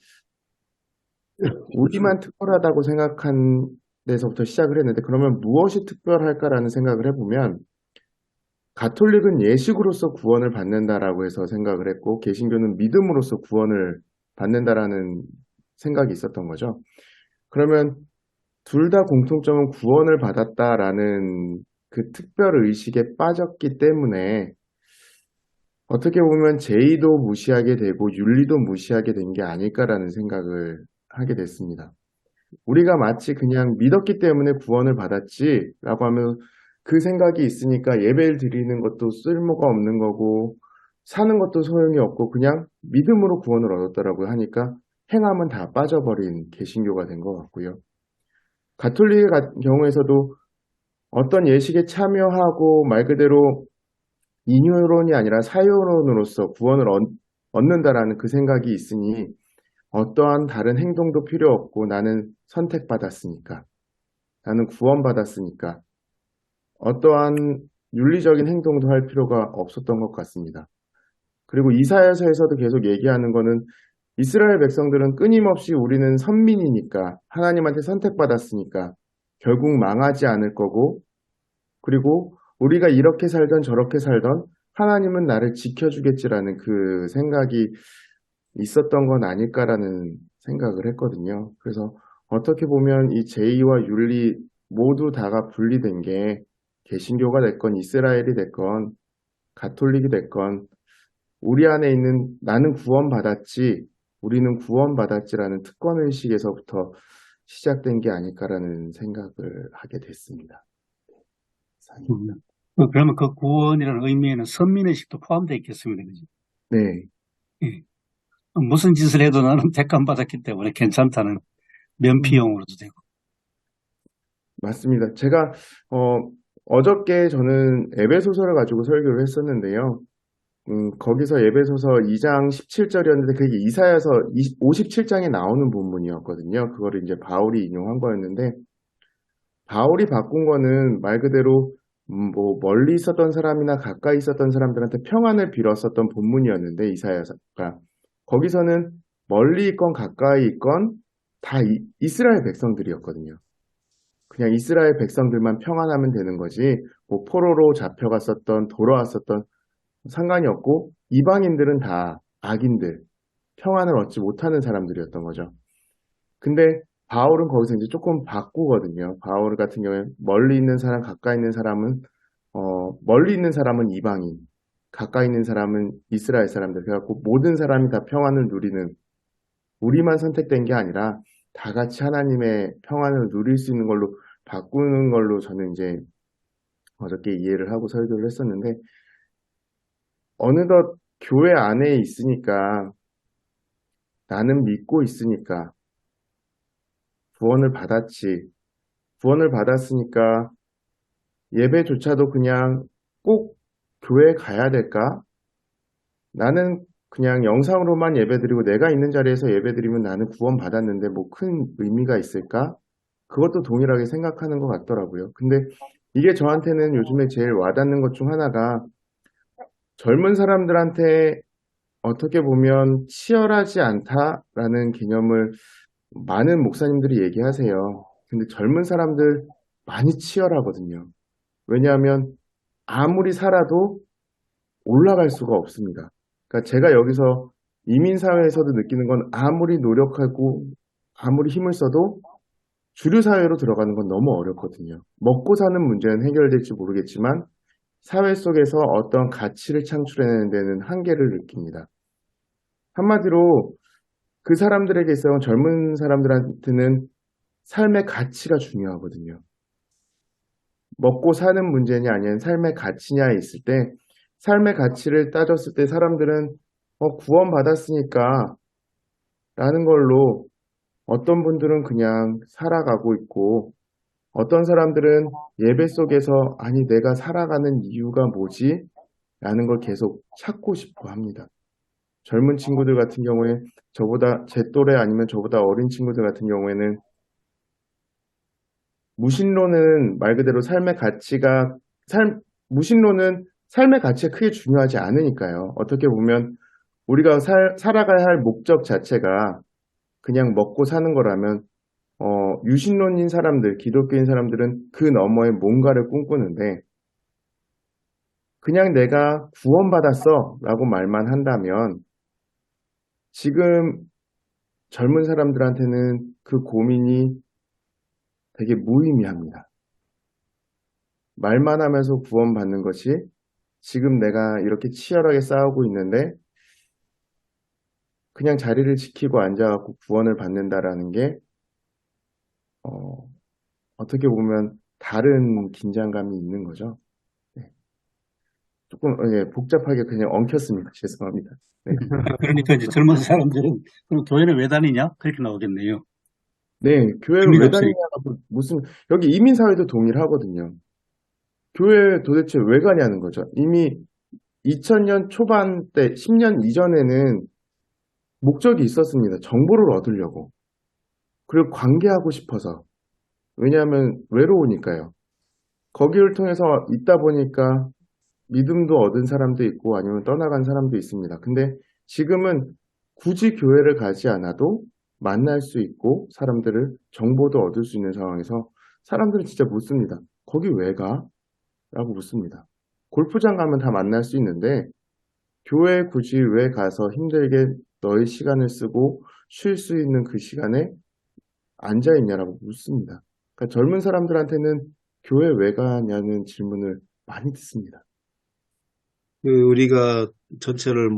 우리만 특별하다고 생각한 데서부터 시작을 했는데 그러면 무엇이 특별할까라는 생각을 해보면 가톨릭은 예식으로서 구원을 받는다라고 해서 생각을 했고 개신교는 믿음으로써 구원을 받는다라는 생각이 있었던 거죠. 그러면 둘 다 공통점은 구원을 받았다라는 그 특별 의식에 빠졌기 때문에 어떻게 보면 제의도 무시하게 되고 윤리도 무시하게 된 게 아닐까라는 생각을 하게 됐습니다. 우리가 마치 그냥 믿었기 때문에 구원을 받았지라고 하면 그 생각이 있으니까 예배를 드리는 것도 쓸모가 없는 거고 사는 것도 소용이 없고 그냥 믿음으로 구원을 얻었다라고 하니까 행함은 다 빠져버린 개신교가 된 것 같고요. 가톨릭의 경우에서도 어떤 예식에 참여하고 말 그대로 인유론이 아니라 사유론으로서 구원을 얻는다라는 그 생각이 있으니 어떠한 다른 행동도 필요 없고 나는 선택받았으니까, 나는 구원받았으니까 어떠한 윤리적인 행동도 할 필요가 없었던 것 같습니다. 그리고 이사야서에서도 계속 얘기하는 거는 이스라엘 백성들은 끊임없이 우리는 선민이니까 하나님한테 선택받았으니까 결국 망하지 않을 거고 그리고 우리가 이렇게 살던 저렇게 살던 하나님은 나를 지켜주겠지라는 그 생각이 있었던 건 아닐까라는 생각을 했거든요. 그래서 어떻게 보면 이 제의와 윤리 모두 다가 분리된 게 개신교가 됐건 이스라엘이 됐건 가톨릭이 됐건 우리 안에 있는 나는 구원받았지, 우리는 구원받았지라는 특권의식에서부터 시작된 게 아닐까라는 생각을 하게 됐습니다. 음. 그러면 그 구원이라는 의미에는 선민의식도 포함되어 있겠습니다. 그죠? 네, 예. 무슨 짓을 해도 나는 택감 받았기 때문에 괜찮다는 면피용으로도 되고. 맞습니다. 제가 어저께 저는 에베소서를 가지고 설교를 했었는데요. 거기서 에베소서 2장 17절이었는데 그게 이사야서 57장에 나오는 본문이었거든요. 그거를 이제 바울이 인용한 거였는데 바울이 바꾼 거는 말 그대로 뭐 멀리 있었던 사람이나 가까이 있었던 사람들한테 평안을 빌었었던 본문이었는데 이사야가 거기서는 멀리 있건 가까이 있건 다 이스라엘 백성들이었거든요. 그냥 이스라엘 백성들만 평안하면 되는 거지 뭐 포로로 잡혀갔었던 돌아왔었던 상관이 없고 이방인들은 다 악인들, 평안을 얻지 못하는 사람들이었던 거죠. 근데 바울은 거기서 이제 조금 바꾸거든요. 바울 같은 경우에 멀리 있는 사람, 가까이 있는 사람은 멀리 있는 사람은 이방인, 가까이 있는 사람은 이스라엘 사람들. 그래갖고 모든 사람이 다 평안을 누리는 우리만 선택된 게 아니라 다 같이 하나님의 평안을 누릴 수 있는 걸로 바꾸는 걸로 저는 이제 어저께 이해를 하고 설교를 했었는데, 어느덧 교회 안에 있으니까, 나는 믿고 있으니까 구원을 받았지. 구원을 받았으니까 예배조차도 그냥 꼭 교회에 가야 될까? 나는 그냥 영상으로만 예배드리고 내가 있는 자리에서 예배드리면 나는 구원 받았는데 뭐 큰 의미가 있을까? 그것도 동일하게 생각하는 것 같더라고요. 근데 이게 저한테는 요즘에 제일 와닿는 것 중 하나가, 젊은 사람들한테 어떻게 보면 치열하지 않다라는 개념을 많은 목사님들이 얘기하세요. 근데 젊은 사람들 많이 치열하거든요. 왜냐하면 아무리 살아도 올라갈 수가 없습니다. 그러니까 제가 여기서 이민사회에서도 느끼는 건, 아무리 노력하고 아무리 힘을 써도 주류 사회로 들어가는 건 너무 어렵거든요. 먹고 사는 문제는 해결될지 모르겠지만 사회 속에서 어떤 가치를 창출해내는 데는 한계를 느낍니다. 한마디로 그 사람들에게 있어서, 젊은 사람들한테는 삶의 가치가 중요하거든요. 먹고 사는 문제냐 아니면 삶의 가치냐에 있을 때, 삶의 가치를 따졌을 때 사람들은 구원받았으니까 라는 걸로, 어떤 분들은 그냥 살아가고 있고, 어떤 사람들은 예배 속에서 아니 내가 살아가는 이유가 뭐지? 라는 걸 계속 찾고 싶어 합니다. 젊은 친구들 같은 경우에, 저보다 제 또래 아니면 저보다 어린 친구들 같은 경우에는, 무신론은 말 그대로 무신론은 삶의 가치가 크게 중요하지 않으니까요. 어떻게 보면 우리가 살아가야 할 목적 자체가 그냥 먹고 사는 거라면, 유신론인 사람들, 기독교인 사람들은 그 너머에 뭔가를 꿈꾸는데, 그냥 내가 구원받았어 라고 말만 한다면, 지금 젊은 사람들한테는 그 고민이 되게 무의미합니다. 말만 하면서 구원받는 것이, 지금 내가 이렇게 치열하게 싸우고 있는데 그냥 자리를 지키고 앉아갖고 구원을 받는다라는 게 어떻게 보면 다른 긴장감이 있는 거죠. 네. 조금 복잡하게 그냥 엉켰습니다. 죄송합니다. 네. 그러니까 이제 젊은 사람들은 그럼 교회를 왜 다니냐? 그렇게 나오겠네요. 네, 교회를 의미가 왜 없으니까. 다니냐가 무슨, 여기 이민사회도 동일하거든요. 교회 도대체 왜 가냐는 거죠. 이미 2000년 초반 때, 10년 이전에는 목적이 있었습니다. 정보를 얻으려고. 그리고 관계하고 싶어서. 왜냐하면 외로우니까요. 거기를 통해서 있다 보니까 믿음도 얻은 사람도 있고 아니면 떠나간 사람도 있습니다. 근데 지금은 굳이 교회를 가지 않아도 만날 수 있고 사람들을, 정보도 얻을 수 있는 상황에서 사람들은 진짜 묻습니다. 거기 왜 가? 라고 묻습니다. 골프장 가면 다 만날 수 있는데 교회에 굳이 왜 가서 힘들게 너의 시간을 쓰고 쉴 수 있는 그 시간에 앉아있냐라고 묻습니다. 그러니까 젊은 사람들한테는 교회 왜 가냐는 질문을 많이 듣습니다. 우리가 전체를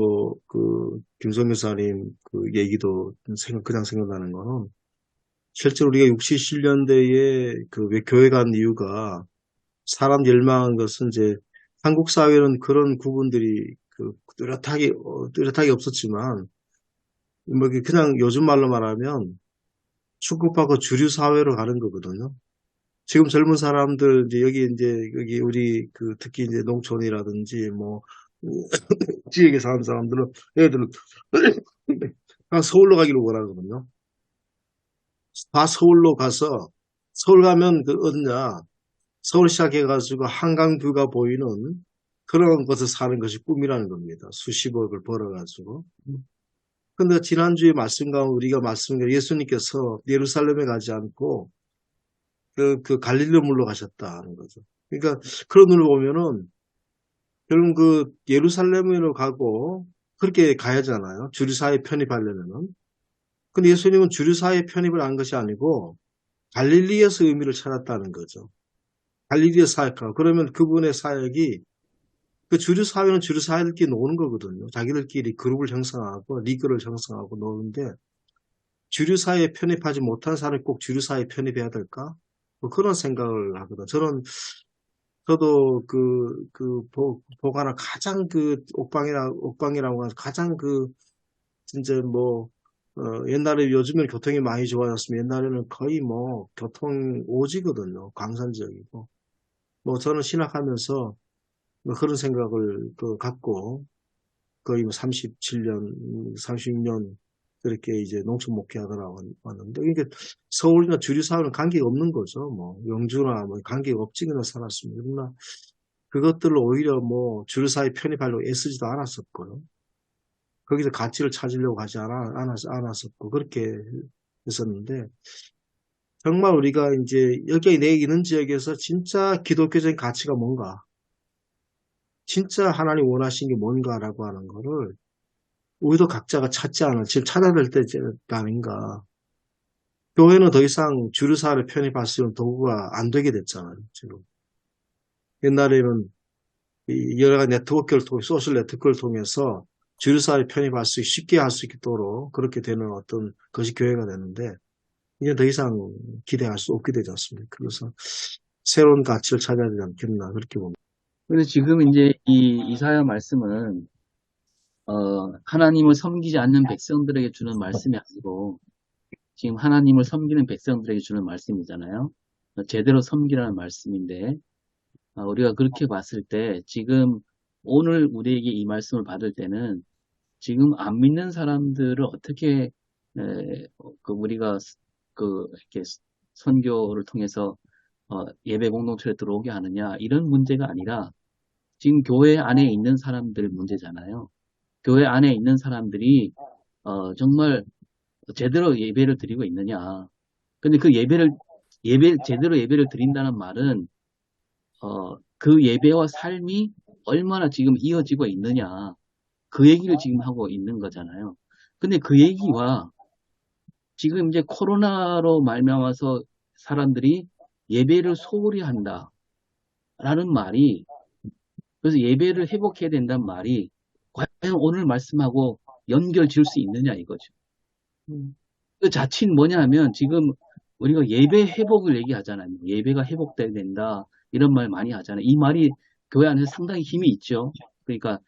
김성규 사님 그 얘기도 그냥 생각나는 거는, 실제로 우리가 60, 70년대에 왜 교회 간 이유가, 사람 열망한 것은 이제 한국 사회는 그런 구분들이 뚜렷하게 없었지만, 그냥 요즘 말로 말하면 축복받고 주류 사회로 가는 거거든요. 지금 젊은 사람들, 여기 우리 특히 이제 농촌이라든지 지역에 사는 사람들은, 애들은 다 서울로 가기를 원하거든요. 다 서울로 가서, 서울 가면 어디냐, 서울 시작해가지고 한강뷰가 보이는 그런 곳에 사는 것이 꿈이라는 겁니다. 수십억을 벌어가지고. 근데 지난주에 우리가 말씀드린 예수님께서 예루살렘에 가지 않고 갈릴리로 물러가셨다는 거죠. 그러니까 그런 눈을 보면은 결국 예루살렘으로 가고 그렇게 가야잖아요. 주류사회에 편입하려면은. 근데 예수님은 주류사회에 편입을 한 것이 아니고 갈릴리에서 의미를 찾았다는 거죠. 갈릴리에서 사역하고. 그러면 그분의 사역이, 그 주류사회는 주류사회들끼리 노는 거거든요. 자기들끼리 그룹을 형성하고 리그를 형성하고 노는데, 주류사회에 편입하지 못한 사람이 꼭 주류사회에 편입해야 될까? 뭐 그런 생각을 하거든. 저도 보거나 가장 옥방이라고 하는 가장 진짜 옛날에 요즘에는 교통이 많이 좋아졌으면 옛날에는 거의 뭐 교통 오지거든요. 광산 지역이고. 뭐 저는 신학하면서 뭐 그런 생각을 갖고 거의 뭐 37년, 36년 그렇게 이제 농촌 목회하더라고 왔는데 이게 서울이나 주류사회는 관계가 없는 거죠. 뭐 영주나 뭐 관계가 없지 그냥 살았습니다. 그러나 그것들을 오히려 뭐 주류사회 편입하려고 애쓰지도 않았었고요. 거기서 가치를 찾으려고 하지 않았었고 그렇게 했었는데 정말 우리가 이제 여기 내 있는 지역에서 진짜 기독교적인 가치가 뭔가 진짜 하나님 원하신 게 뭔가라고 하는 거를 우리도 각자가 지금 찾아야 될 때가 아닌가. 교회는 더 이상 주류사회를 편입할 수 있는 도구가 안 되게 됐잖아요, 지금. 옛날에는 이 여러 가지 소셜 네트워크를 통해서 주류사회에 편입할 쉽게 할 수 있도록 그렇게 되는 어떤 것이 교회가 되는데, 이제 더 이상 기대할 수 없게 되지 않습니까? 그래서 새로운 가치를 찾아야 되지 않겠나, 그렇게 봅니다. 그래서 지금 이제 이 이사야 말씀은 하나님을 섬기지 않는 백성들에게 주는 말씀이 아니고 지금 하나님을 섬기는 백성들에게 주는 말씀이잖아요. 제대로 섬기라는 말씀인데 우리가 그렇게 봤을 때 지금 오늘 우리에게 이 말씀을 받을 때는 지금 안 믿는 사람들을 어떻게 우리가 이렇게 선교를 통해서 예배 공동체에 들어오게 하느냐 이런 문제가 아니라 지금 교회 안에 있는 사람들 문제잖아요. 교회 안에 있는 사람들이 정말 제대로 예배를 드리고 있느냐. 근데 그 제대로 예배를 드린다는 말은 그 예배와 삶이 얼마나 지금 이어지고 있느냐. 그 얘기를 지금 하고 있는 거잖아요. 근데 그 얘기와 지금 이제 코로나로 말미암아서 사람들이 예배를 소홀히 한다라는 말이 그래서 예배를 회복해야 된다는 말이 과연 오늘 말씀하고 연결 지을 수 있느냐 이거죠. 그 자칫 뭐냐 하면 지금 우리가 예배 회복을 얘기하잖아요. 예배가 회복돼야 된다. 이런 말 많이 하잖아요. 이 말이 교회 안에서 상당히 힘이 있죠. 그러니까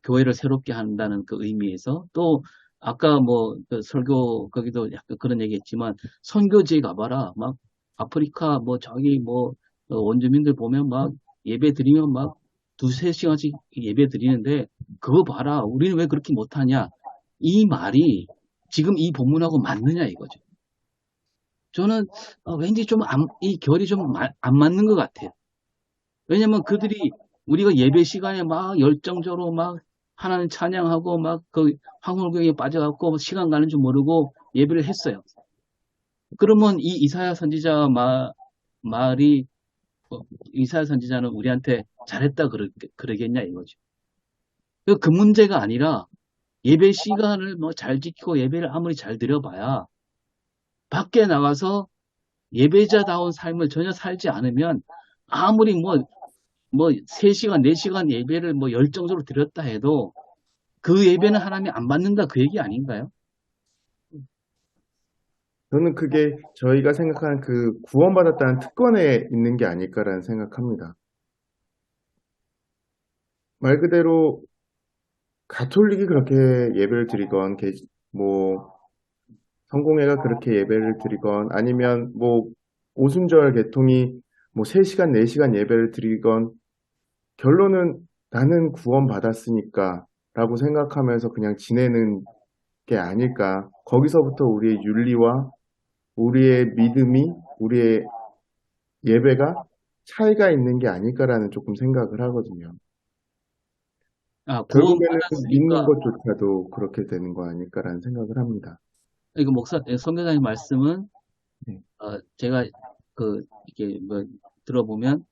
교회를 새롭게 한다는 그 의미에서 또 아까 그 설교 거기도 약간 그런 얘기했지만 선교지에 가봐라. 막 아프리카 저기 원주민들 보면 막 예배 드리면 막 두세 시간씩 예배 드리는데 그거 봐라. 우리는 왜 그렇게 못하냐. 이 말이 지금 이 본문하고 맞느냐 이거죠. 저는 왠지 이 결이 좀 안 맞는 것 같아요. 왜냐면 그들이 우리가 예배 시간에 막 열정적으로 막 하나님 찬양하고 막 그 황홀경에 빠져갖고 시간 가는 줄 모르고 예배를 했어요. 그러면 이 이사야 선지자 말이 이사야 선지자는 우리한테 잘했다 그러겠냐 이거죠. 그 문제가 아니라 예배 시간을 잘 지키고 예배를 아무리 잘 드려봐야 밖에 나가서 예배자다운 삶을 전혀 살지 않으면 아무리 3시간, 4시간 예배를 열정적으로 드렸다 해도 그 예배는 하나님이 안 받는다 그 얘기 아닌가요? 저는 그게 저희가 생각하는 그 구원받았다는 특권에 있는 게 아닐까라는 생각합니다. 말 그대로 가톨릭이 그렇게 예배를 드리건, 성공회가 그렇게 예배를 드리건, 아니면 오순절 계통이 3시간, 4시간 예배를 드리건, 결론은 나는 구원받았으니까 라고 생각하면서 그냥 지내는 게 아닐까. 거기서부터 우리의 윤리와 우리의 믿음이, 우리의 예배가 차이가 있는 게 아닐까라는 조금 생각을 하거든요. 결국에는 믿는 구원받았으니까 것조차도 그렇게 되는 거 아닐까라는 생각을 합니다. 이거 선교사님 말씀은 네. 제가 이렇게 들어보면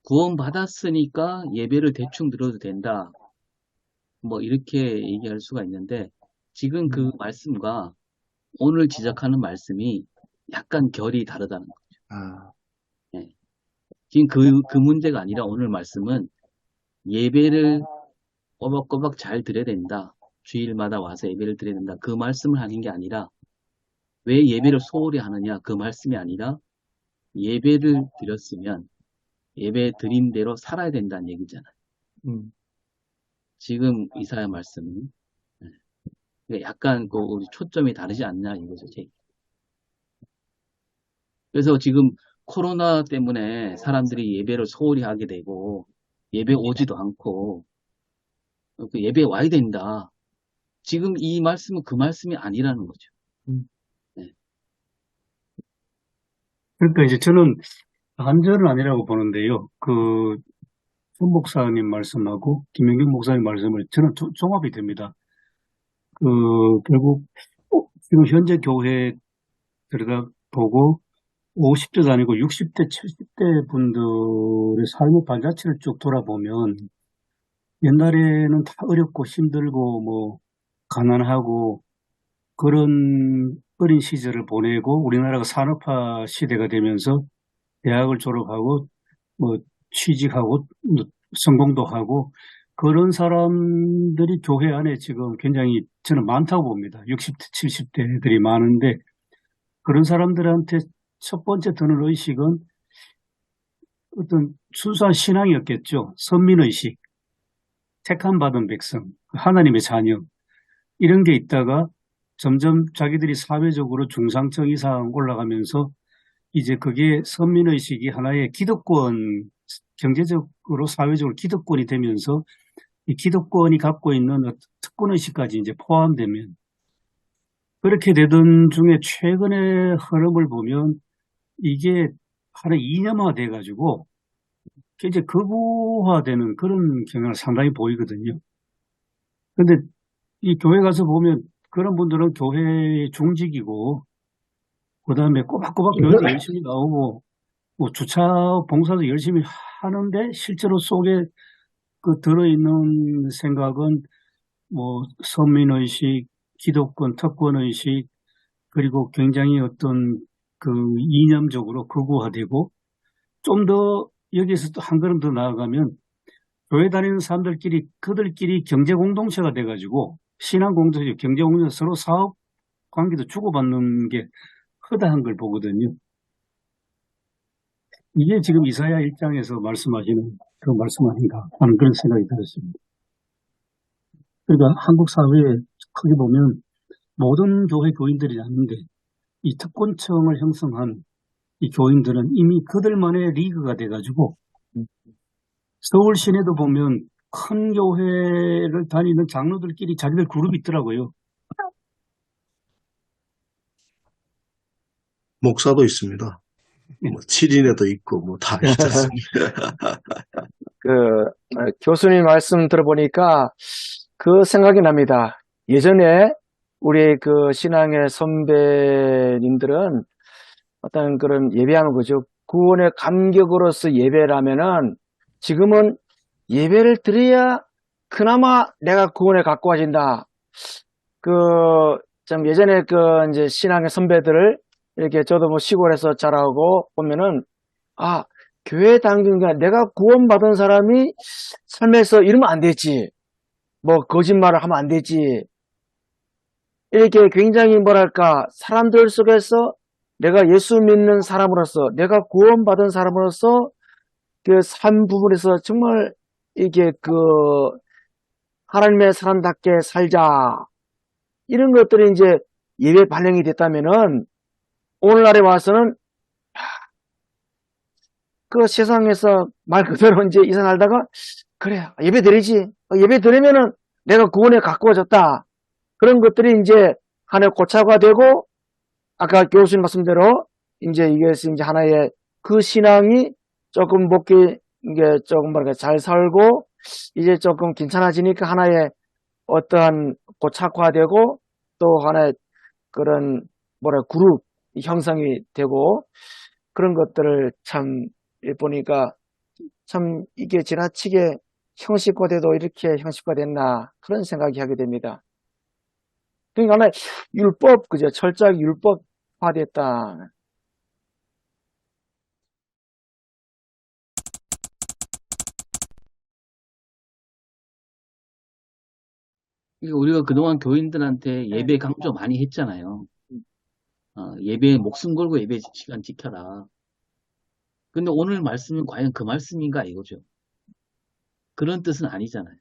구원받았으니까 예배를 대충 드려도 된다. 이렇게 얘기할 수가 있는데 지금 그 말씀과 오늘 지적하는 말씀이 약간 결이 다르다는 거죠. 아, 네. 지금 그 문제가 아니라 오늘 말씀은 예배를 꼬박꼬박 잘 드려야 된다. 주일마다 와서 예배를 드려야 된다. 그 말씀을 하는 게 아니라 왜 예배를 소홀히 하느냐 그 말씀이 아니라 예배를 드렸으면 예배 드린 대로 살아야 된다는 얘기잖아요. 음. 지금 이사야 말씀은 그러니까 약간 그 우리 초점이 다르지 않냐 이거죠. 그래서 지금 코로나 때문에 사람들이 예배를 소홀히 하게 되고 예배 오지도 않고 그 예배 와야 된다. 지금 이 말씀은 그 말씀이 아니라는 거죠. 음. 네. 그러니까 이제 저는 한절은 아니라고 보는데요. 손 목사님 말씀하고 김영경 목사님 말씀을 저는 종합이 됩니다. 결국 지금 현재 교회 들어가 보고 50대도 아니고 60대, 70대 분들의 삶의 발자취를 쭉 돌아보면 옛날에는 다 어렵고 힘들고 뭐 가난하고 그런 어린 시절을 보내고 우리나라가 산업화 시대가 되면서 대학을 졸업하고 뭐 취직하고 뭐 성공도 하고 그런 사람들이 교회 안에 지금 굉장히 저는 많다고 봅니다. 60대, 70대들이 많은데 그런 사람들한테 첫 번째 드는 의식은 어떤 순수한 신앙이었겠죠. 선민의식, 택함받은 백성, 하나님의 자녀 이런 게 있다가 점점 자기들이 사회적으로 중상층 이상 올라가면서 이제 그게 선민의식이 하나의 기득권, 경제적으로 사회적으로 기득권이 되면서 이 기득권이 갖고 있는 특권의식까지 이제 포함되면 그렇게 되던 중에 최근의 흐름을 보면 이게 하나의 이념화 돼가지고 이제 극우화되는 그런 경향을 상당히 보이거든요. 근데 이 교회 가서 보면 그런 분들은 교회 중직이고 그다음에 꼬박꼬박 교회도 열심히 나오고 뭐 주차 봉사도 열심히 하는데 실제로 속에 그 들어있는 생각은 뭐 선민의식, 기득권, 특권의식 그리고 굉장히 어떤 그 이념적으로 극우화되고 좀 더 여기에서 또 한 걸음 더 나아가면 교회 다니는 사람들끼리 그들끼리 경제 공동체가 돼가지고 신앙 공동체, 경제 공동체 서로 사업 관계도 주고받는 게 허다한 걸 보거든요. 이게 지금 이사야 1장에서 말씀하시는 그 말씀 아닌가 하는 그런 생각이 들었습니다. 그러니까 한국 사회에 크게 보면 모든 교회 교인들이 아닌데 이 특권층을 형성한 이 교인들은 이미 그들만의 리그가 돼가지고 서울 시내도 보면 큰 교회를 다니는 장로들끼리 자기들 그룹이 있더라고요. 목사도 있습니다. 뭐 7인에도 있고 뭐 다 있지 않습니까? 교수님 말씀 들어보니까 그 생각이 납니다. 예전에 우리 그 신앙의 선배님들은 어떤 그런 예배하는 거죠. 구원의 감격으로서 예배라면은 지금은 예배를 드려야 그나마 내가 구원에 가까워진다. 좀 예전에 이제 신앙의 선배들을 이렇게 저도 뭐 시골에서 자라고 보면은 교회 다니니까 내가 구원받은 사람이 삶에서 이러면 안 되지. 뭐 거짓말을 하면 안 되지. 이렇게 굉장히 뭐랄까 사람들 속에서 내가 예수 믿는 사람으로서 내가 구원받은 사람으로서 그 삶 부분에서 정말 이게 하나님의 사람답게 살자. 이런 것들이 이제 예배 반영이 됐다면은 오늘날에 와서는 그 세상에서 말 그대로 이제 이사 살다가 그래 예배 드리지. 예배 드리면은 내가 구원에 가까워졌다. 그런 것들이 이제 하나의 고차가 되고 아까 교수님 말씀대로 이제 이것이 이제 하나의 그 신앙이 조금 이게 조금 뭐랄까 잘 살고 이제 조금 괜찮아지니까 하나의 어떠한 고착화되고 또 하나의 그런 그룹 형성이 되고 그런 것들을 참 보니까 참 이게 지나치게 형식화돼도 이렇게 형식화됐나 그런 생각이 하게 됩니다. 그러니까 하나의 율법 그죠? 철저하게 율법화됐다. 우리가 그동안 교인들한테 예배 강조 많이 했잖아요. 예배에 목숨 걸고 예배 시간 지켜라. 근데 오늘 말씀은 과연 그 말씀인가 이거죠. 그런 뜻은 아니잖아요.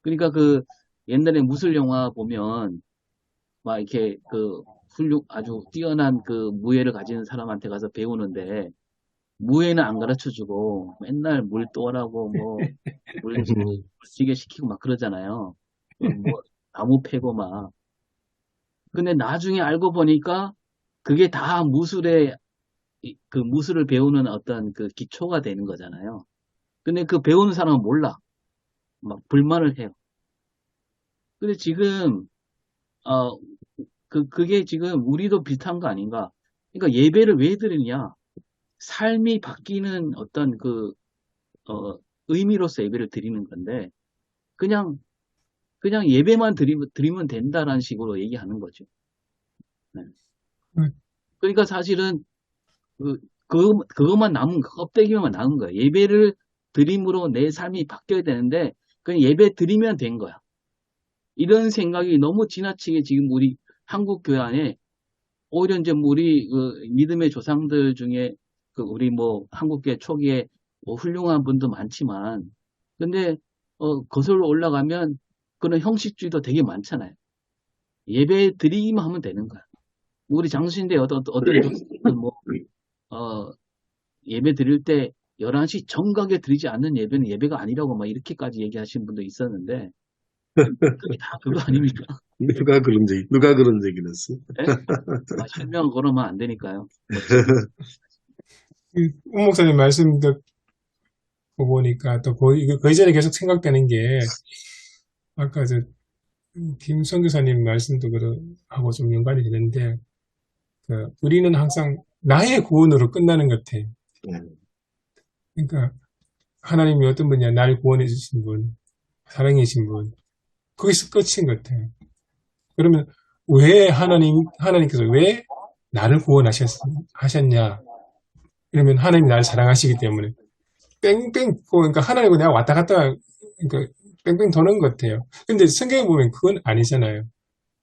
그러니까 그 옛날에 무술 영화 보면 막 이렇게 그 아주 뛰어난 그 무예를 가지는 사람한테 가서 배우는데 무예는 안 가르쳐 주고 맨날 물 떠라고 뭐 물지게 시키고 막 그러잖아요. 뭐 나무 패고 막. 근데 나중에 알고 보니까 그게 다 그 무술을 배우는 어떤 그 기초가 되는 거잖아요. 근데 그 배우는 사람은 몰라. 막 불만을 해요. 근데 지금 그게 지금 우리도 비슷한 거 아닌가? 그러니까 예배를 왜 드리냐? 삶이 바뀌는 어떤 의미로서 예배를 드리는 건데, 그냥 예배만 드리면 된다라는 식으로 얘기하는 거죠. 네. 음. 그러니까 사실은 그것만 남은, 껍데기만 남은 거야. 예배를 드림으로 내 삶이 바뀌어야 되는데, 그냥 예배 드리면 된 거야. 이런 생각이 너무 지나치게 지금 우리 한국 교회 안에 오히려 이제 우리 믿음의 조상들 중에 우리 뭐 한국교회 초기에 뭐 훌륭한 분도 많지만 근데 거슬러 올라가면 그런 형식주의도 되게 많잖아요. 예배 드리기만 하면 되는 거야. 우리 장수신대 어떤 뭐 예배 드릴 때 11시 정각에 드리지 않는 예배는 예배가 아니라고 막 이렇게까지 얘기하시는 분도 있었는데 그게 다 그거 아닙니까? 누가 그런 얘기를 했어? 네? 설명 걸으면 안 되니까요. 우 목사님 말씀 듣고 보니까 또 그 이전에 계속 생각되는 게 아까 김성 교사님 말씀도 하고 좀 연관이 되는데 우리는 항상 나의 구원으로 끝나는 것 같아요. 그러니까 하나님이 어떤 분이야 날 구원해 주신 분, 사랑이신 분, 거기서 끝인 것 같아요. 그러면 왜 하나님께서 왜 나를 구원하셨냐? 이러면 하나님이 나를 사랑하시기 때문에 그러니까 하나님과 내가 왔다 갔다 그러니까 뺑뺑 도는 것 같아요. 근데 성경에 보면 그건 아니잖아요.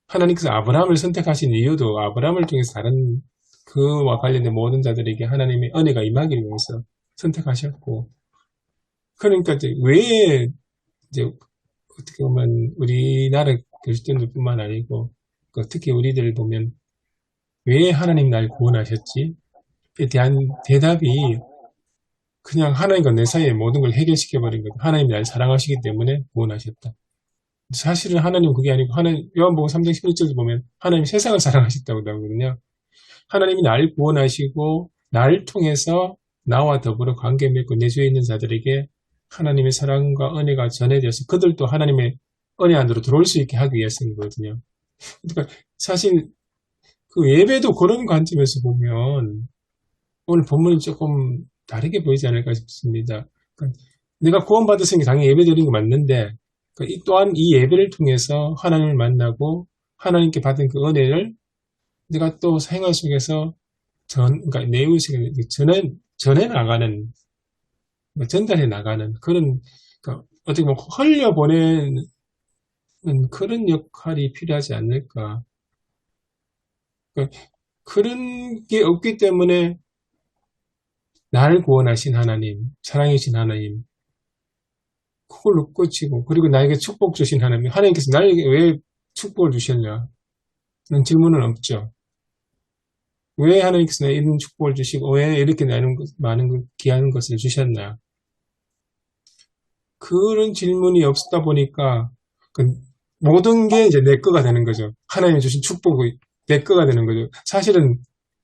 하나님께서 아브라함을 선택하신 이유도 아브라함을 통해서 다른 그와 관련된 모든 자들에게 하나님의 은혜가 임하기 위해서 선택하셨고, 그러니까 왜 어떻게 보면 우리나라 그리스도인들뿐만 아니고 특히 우리들을 보면 왜 하나님 날 구원하셨지? 에 대한 대답이 그냥 하나님과 내 사이의 모든 걸 해결시켜버린 거예요. 하나님이 날 사랑하시기 때문에 구원하셨다. 사실은 하나님은 그게 아니고 요한복음 3장 11절을 보면 하나님이 세상을 사랑하셨다고 나오거든요. 하나님이 날 구원하시고 나를 통해서 나와 더불어 관계 맺고 내 주위에 있는 자들에게 하나님의 사랑과 은혜가 전해져서 그들도 하나님의 은혜 안으로 들어올 수 있게 하기 위해서인 거거든요. 그러니까 사실 그 예배도 그런 관점에서 보면 오늘 본문이 조금 다르게 보이지 않을까 싶습니다. 그러니까 내가 구원받았으니까 당연히 예배 드리는 게 맞는데 또한 이 예배를 통해서 하나님을 만나고 하나님께 받은 그 은혜를 내가 또 생활 속에서 그러니까 내 의식을 전해 나가는, 전달해 나가는 그런, 그러니까 어떻게 보면 흘려보내는 그런 역할이 필요하지 않을까. 그러니까 그런 게 없기 때문에 나를 구원하신 하나님, 사랑이신 하나님, 그걸로 끝이고, 그리고 나에게 축복 주신 하나님께서 나에게 왜 축복을 주셨냐? 그런 질문은 없죠. 왜 하나님께서 이런 축복을 주시고, 왜 이렇게 많은 귀한 것을 주셨나? 그런 질문이 없다 보니까, 모든 게 이제 내 거가 되는 거죠. 하나님이 주신 축복이 내 거가 되는 거죠. 사실은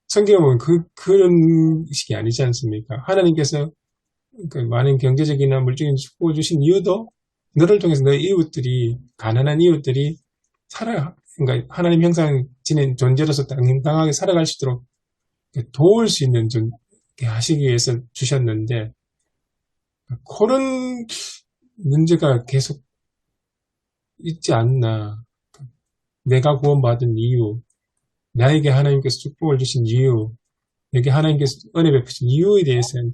성경에 보면 그런 식이 아니지 않습니까? 하나님께서 많은 경제적이나 물질적인 축복을 주신 이유도 너를 통해서 너의 이웃들이, 가난한 이웃들이 그러니까 하나님 형상 지닌 존재로서 당당하게 살아갈 수 있도록 도울 수 있는 하시기 위해서 주셨는데, 그런 문제가 계속 있지 않나. 내가 구원받은 이유, 나에게 하나님께서 축복을 주신 이유, 내게 하나님께서 은혜 베푸신 이유에 대해서는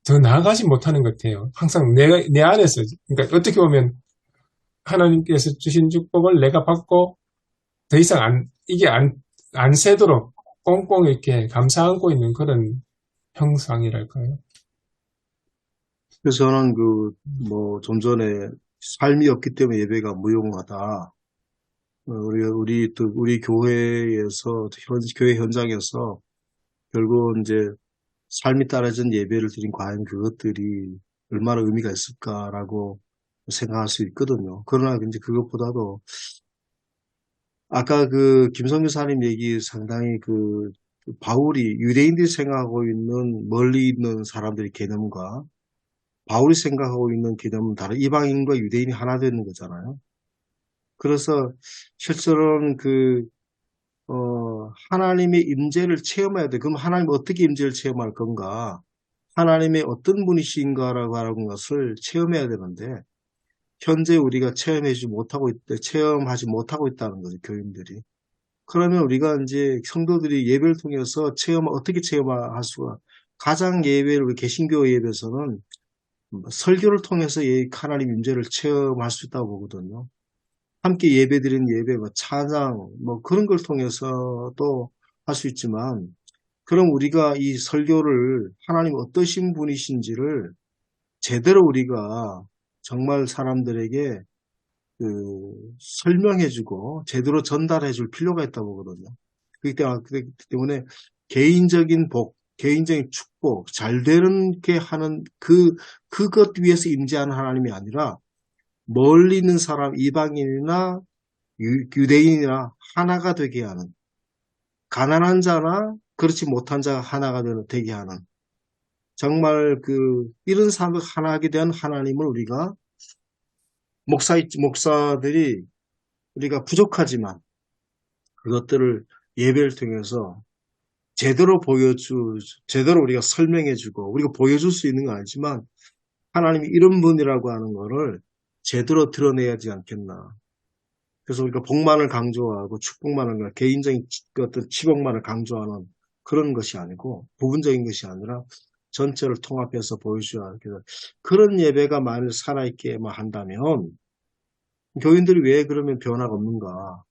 더 나아가지 못하는 것 같아요. 항상 내 안에서, 그러니까 어떻게 보면 하나님께서 주신 축복을 내가 받고 더 이상 안 새도록 꽁꽁 이렇게 감싸 안고 있는 그런 형상이랄까요? 그래서 저는 좀 전에 삶이 없기 때문에 예배가 무용하다. 우리 교회에서, 교회 현장에서 결국 이제 삶이 따라진 예배를 드린 과연 그것들이 얼마나 의미가 있을까라고 생각할 수 있거든요. 그러나 이제 그것보다도 아까 김성규 사님 얘기 상당히 바울이 유대인들이 생각하고 있는 멀리 있는 사람들의 개념과 바울이 생각하고 있는 개념은 다른 이방인과 유대인이 하나 되는 거잖아요. 그래서 실제로는 하나님의 임재를 체험해야 돼. 그럼 하나님 어떻게 임재를 체험할 건가? 하나님의 어떤 분이신가라고 하는 것을 체험해야 되는데, 현재 우리가 체험하지 못하고 있다는 거죠, 교인들이. 그러면 우리가 이제 성도들이 예배를 통해서 어떻게 체험할 수가, 가장 우리 개신교 예배에서는 설교를 통해서 하나님 임재를 체험할 수 있다고 보거든요. 함께 예배드리는 예배, 찬양, 그런 걸 통해서도 할 수 있지만, 그럼 우리가 이 설교를 하나님 어떠신 분이신지를 제대로 우리가 정말 사람들에게 설명해주고 제대로 전달해줄 필요가 있다고 보거든요. 그렇기 때문에 개인적인 복, 개인적인 축복, 잘 되게 하는 그것 위해서 임재하는 하나님이 아니라 멀리 있는 사람, 이방인이나 유대인이나 하나가 되게 하는, 가난한 자나 그렇지 못한 자가 하나가 되게 하는, 정말 이런 사람을 하나 하게 된 하나님을 우리가 목사들이 우리가 부족하지만 그것들을 예배를 통해서 제대로 우리가 설명해주고 우리가 보여줄 수 있는 건 아니지만 하나님이 이런 분이라고 하는 거를 제대로 드러내야 하지 않겠나. 그래서 우리가 복만을 강조하고 축복만을 개인적인 어떤 치복만을 강조하는 그런 것이 아니고 부분적인 것이 아니라 전체를 통합해서 보여줘야 하겠다. 그런 예배가 만일 살아있게만 한다면 교인들이 왜 그러면 변화가 없는가?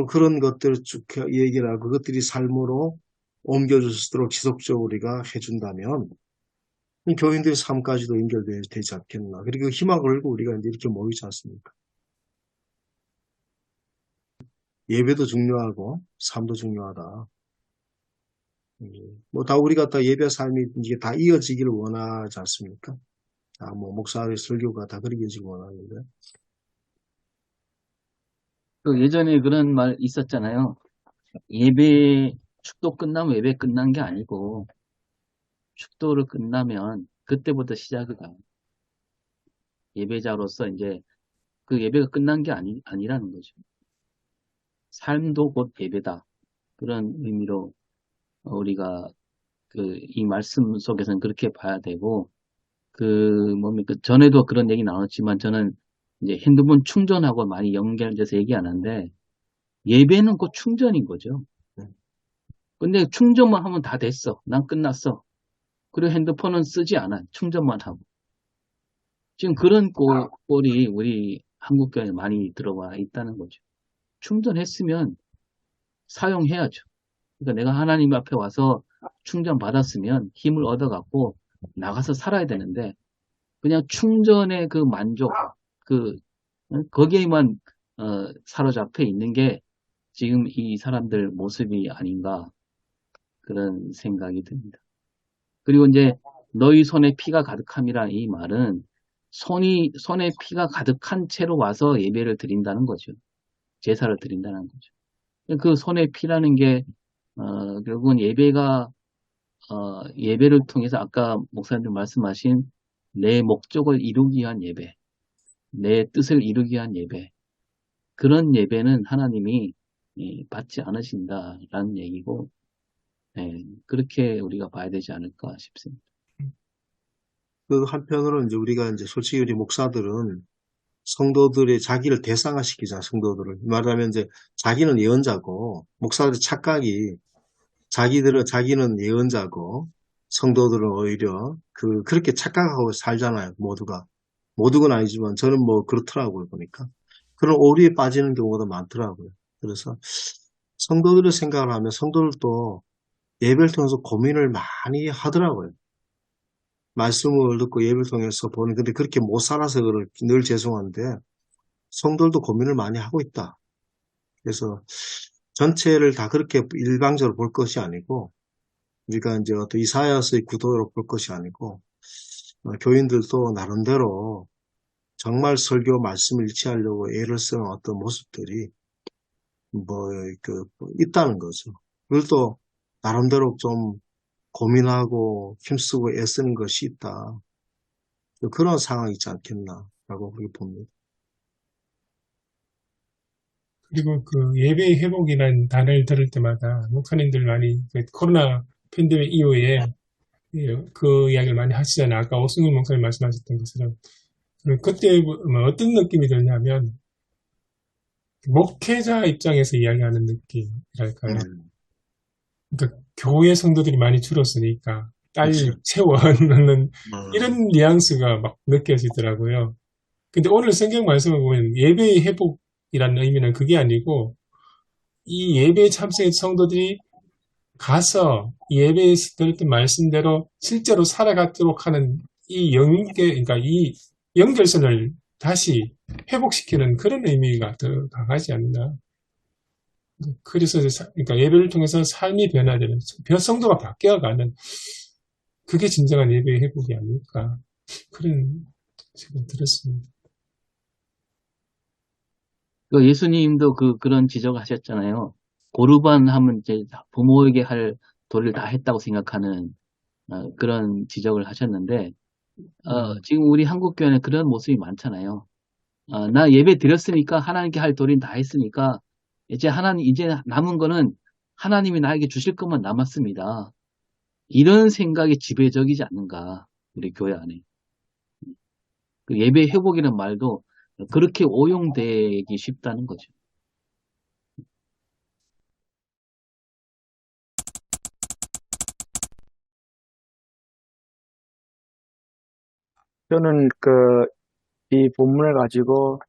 그런 것들을 쭉 얘기를 하고 그것들이 삶으로 옮겨줄 수 있도록 지속적으로 우리가 해준다면 교인들의 삶까지도 연결되지 않겠나. 그리고 희망을 걸고 우리가 이제 이렇게 모이지 않습니까? 예배도 중요하고 삶도 중요하다. 우리가 다 예배 삶이 이게 다 이어지기를 원하지 않습니까? 목사의 설교가 다 그렇게 이어지길 원하는데. 예전에 그런 말 있었잖아요. 예배, 축도 끝나면 예배 끝난 게 아니고, 축도를 끝나면 그때부터 시작이다. 예배자로서 이제 그 예배가 끝난 게 아니라는 거죠. 삶도 곧 예배다. 그런 의미로 우리가 이 말씀 속에서는 그렇게 봐야 되고, 전에도 그런 얘기 나눴지만 저는 이제 핸드폰 충전하고 많이 연결돼서 얘기 안 하는데, 예배는 곧 충전인 거죠. 근데 충전만 하면 다 됐어. 난 끝났어. 그리고 핸드폰은 쓰지 않아. 충전만 하고. 지금 그런 꼴이 우리 한국교회에 많이 들어와 있다는 거죠. 충전했으면 사용해야죠. 그러니까 내가 하나님 앞에 와서 충전 받았으면 힘을 얻어갖고 나가서 살아야 되는데 그냥 충전의 그 만족, 거기에만 사로잡혀 있는 게 지금 이 사람들 모습이 아닌가 그런 생각이 듭니다. 그리고 이제 너희 손에 피가 가득함이란 이 말은 손에 피가 가득한 채로 와서 예배를 드린다는 거죠. 제사를 드린다는 거죠. 그 손에 피라는 게 결국은 예배를 통해서 아까 목사님들 말씀하신 내 목적을 이루기 위한 예배, 내 뜻을 이루기 위한 예배, 그런 예배는 하나님이 받지 않으신다라는 얘기고, 그렇게 우리가 봐야 되지 않을까 싶습니다. 한편으로는 이제 우리가 이제 솔직히 우리 목사들은 성도들의 자기를 대상화시키자, 성도들을. 말하면 이제 자기는 예언자고, 목사들의 착각이 자기는 예언자고, 성도들은 오히려 그렇게 착각하고 살잖아요, 모두가. 모두는 아니지만 저는 그렇더라고요, 보니까. 그런 오류에 빠지는 경우가 많더라고요. 그래서 성도들의 생각을 하면 성도들도 예배를 통해서 고민을 많이 하더라고요. 말씀을 듣고 예배를 통해서 보는, 근데 그렇게 못 살아서 늘 죄송한데, 성도들도 고민을 많이 하고 있다. 그래서 전체를 다 그렇게 일방적으로 볼 것이 아니고, 우리가 이제 어떤 이사야서의 구도로 볼 것이 아니고, 교인들도 나름대로 정말 설교 말씀을 일치하려고 애를 쓰는 어떤 모습들이 있다는 거죠. 그것도 나름대로 좀 고민하고 힘쓰고 애쓰는 것이 있다. 그런 상황이 있지 않겠나라고 그렇게 봅니다. 그리고 그 예배 회복이라는 단어를 들을 때마다 목사님들 많이 그 코로나 팬데믹 이후에 그 이야기를 많이 하시잖아요. 아까 오승훈 목사님 말씀하셨던 것처럼. 그때 어떤 느낌이 드냐면 목회자 입장에서 이야기하는 느낌이랄까요. 그러니까 교회 성도들이 많이 줄었으니까 딸 그치. 채워넣는 이런 뉘앙스가 막 느껴지더라고요. 근데 오늘 성경 말씀을 보면 예배의 회복이라는 의미는 그게 아니고 이 예배에 참석한 성도들이 가서 예배에서 들었던 말씀대로 실제로 살아가도록 하는 그러니까 이 연결선을 다시 회복시키는 그런 의미가 더 강하지 않나. 그래서 그러니까 예배를 통해서 삶이 변화되는, 성도가 바뀌어가는 그게 진정한 예배의 회복이 아닐까. 그런 생각 들었습니다. 그 예수님도 그런 지적을 하셨잖아요. 고르반 하면 이제 부모에게 할 도리를 다 했다고 생각하는 그런 지적을 하셨는데, 지금 우리 한국 교회는 그런 모습이 많잖아요. 나 예배 드렸으니까 하나님께 할 도리는 다 했으니까 이제 남은 거는 하나님이 나에게 주실 것만 남았습니다. 이런 생각이 지배적이지 않는가, 우리 교회 안에. 그 예배 회복이라는 말도 그렇게 오용되기 쉽다는 거죠. 저는 이 본문을 가지고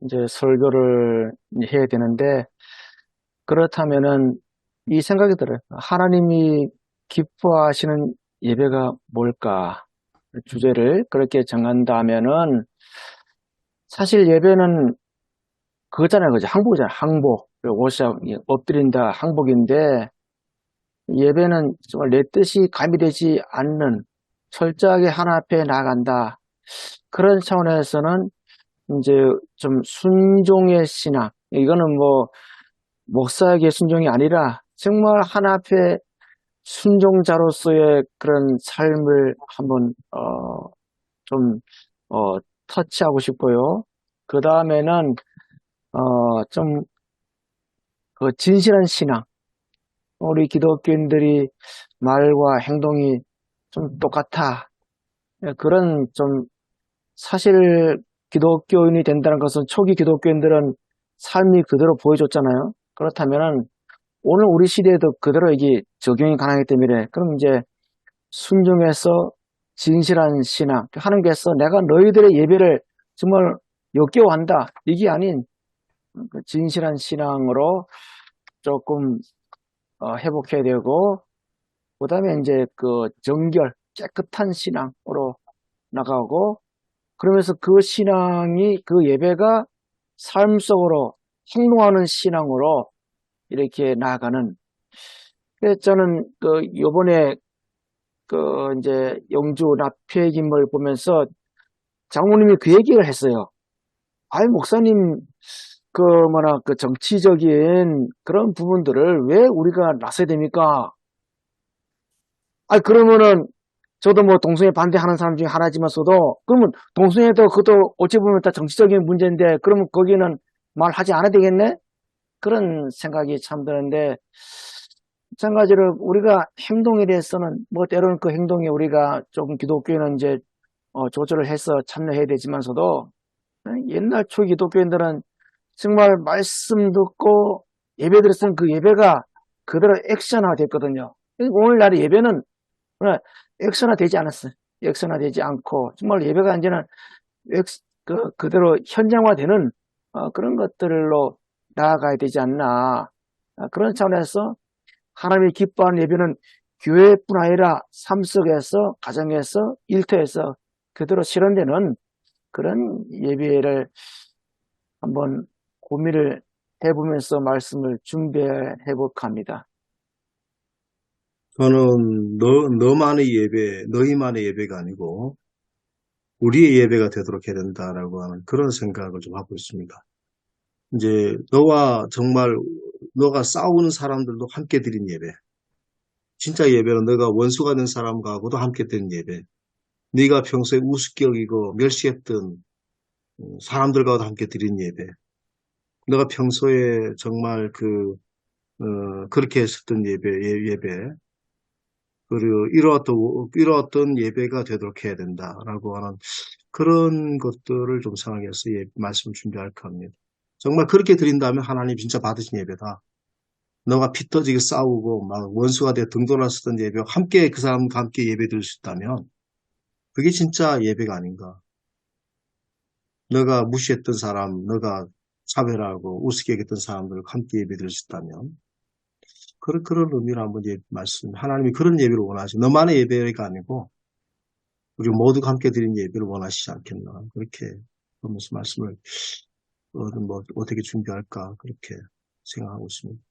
이제 설교를 해야 되는데, 그렇다면은 이 생각이 들어요. 하나님이 기뻐하시는 예배가 뭘까? 주제를 그렇게 정한다면은 사실 예배는 그거잖아요. 그죠? 항복이잖아요. 항복. 옷이 엎드린다. 항복인데 예배는 정말 내 뜻이 가미되지 않는 철저하게 하나 앞에 나아간다. 그런 차원에서는 이제 좀 순종의 신앙. 이거는 뭐 목사에게 순종이 아니라 정말 하나 앞에 순종자로서의 그런 삶을 한번 좀 터치하고 싶고요. 그 다음에는 좀 그 진실한 신앙. 우리 기독교인들이 말과 행동이 좀 똑같아. 그런 좀 사실 기독교인이 된다는 것은 초기 기독교인들은 삶이 그대로 보여줬잖아요. 그렇다면은 오늘 우리 시대에도 그대로 이게 적용이 가능하기 때문에 그럼 이제 순종해서 진실한 신앙, 하나님께서 내가 너희들의 예배를 정말 역겨워한다. 이게 아닌 그 진실한 신앙으로 조금 회복해야 되고, 그 다음에 이제 그 정결, 깨끗한 신앙으로 나가고, 그러면서 그 신앙이, 그 예배가 삶 속으로 행동하는 신앙으로 이렇게 나아가는. 그래서 저는 요번에 이제 영주 납폐김을 보면서 장모님이 그 얘기를 했어요. 아이, 목사님, 그 정치적인 그런 부분들을 왜 우리가 나서야 됩니까? 아, 그러면은, 저도 뭐 동성애 반대하는 사람 중에 하나지만서도, 그러면 동성애도 그것도 어찌 보면 다 정치적인 문제인데, 그러면 거기는 말하지 않아야 되겠네? 그런 생각이 참 드는데, 마찬가지로 우리가 행동에 대해서는, 뭐 때로는 그 행동에 우리가 조금 기독교인은 이제, 조절을 해서 참여해야 되지만서도, 옛날 초 기독교인들은 정말 말씀 듣고 예배 드렸으면 그 예배가 그대로 액션화 됐거든요. 오늘날의 예배는 액션화 되지 않았어요. 액션화 되지 않고 정말 예배가 이제는 그대로 현장화되는 그런 것들로 나아가야 되지 않나. 그런 차원에서 하나님이 기뻐하는 예배는 교회뿐 아니라 삶 속에서, 가정에서, 일터에서 그대로 실현되는 그런 예배를 한번 고민을 해보면서 말씀을 준비해 볼까 합니다. 저는 너만의 예배, 너희만의 예배가 아니고 우리의 예배가 되도록 해야 된다라고 하는 그런 생각을 좀 하고 있습니다. 이제 너가 싸우는 사람들도 함께 드린 예배. 진짜 예배는 너가 원수가 된 사람과도 함께 드린 예배. 네가 평소에 우습게 여기고 멸시했던 사람들과도 함께 드린 예배. 너가 평소에 정말 그렇게 했었던 예배. 그리고 이러었던 예배가 되도록 해야 된다라고 하는 그런 것들을 좀 생각해서 말씀을 준비할까 합니다. 정말 그렇게 드린다면 하나님 진짜 받으신 예배다. 너가 피 터지게 싸우고 막 원수가 되어 등돌았었던 예배, 함께 그 사람과 함께 예배 드릴 수 있다면 그게 진짜 예배가 아닌가. 너가 무시했던 사람, 너가 차별하고 우습게 여겼던 사람들과 함께 예배 드릴 수 있다면 그런 의미로 한번 하나님이 그런 예배를 원하시. 너만의 예배가 아니고 우리 모두가 함께 드린 예배를 원하시지 않겠나. 그렇게 그러면서 말씀을 어떻게 준비할까 그렇게 생각하고 있습니다.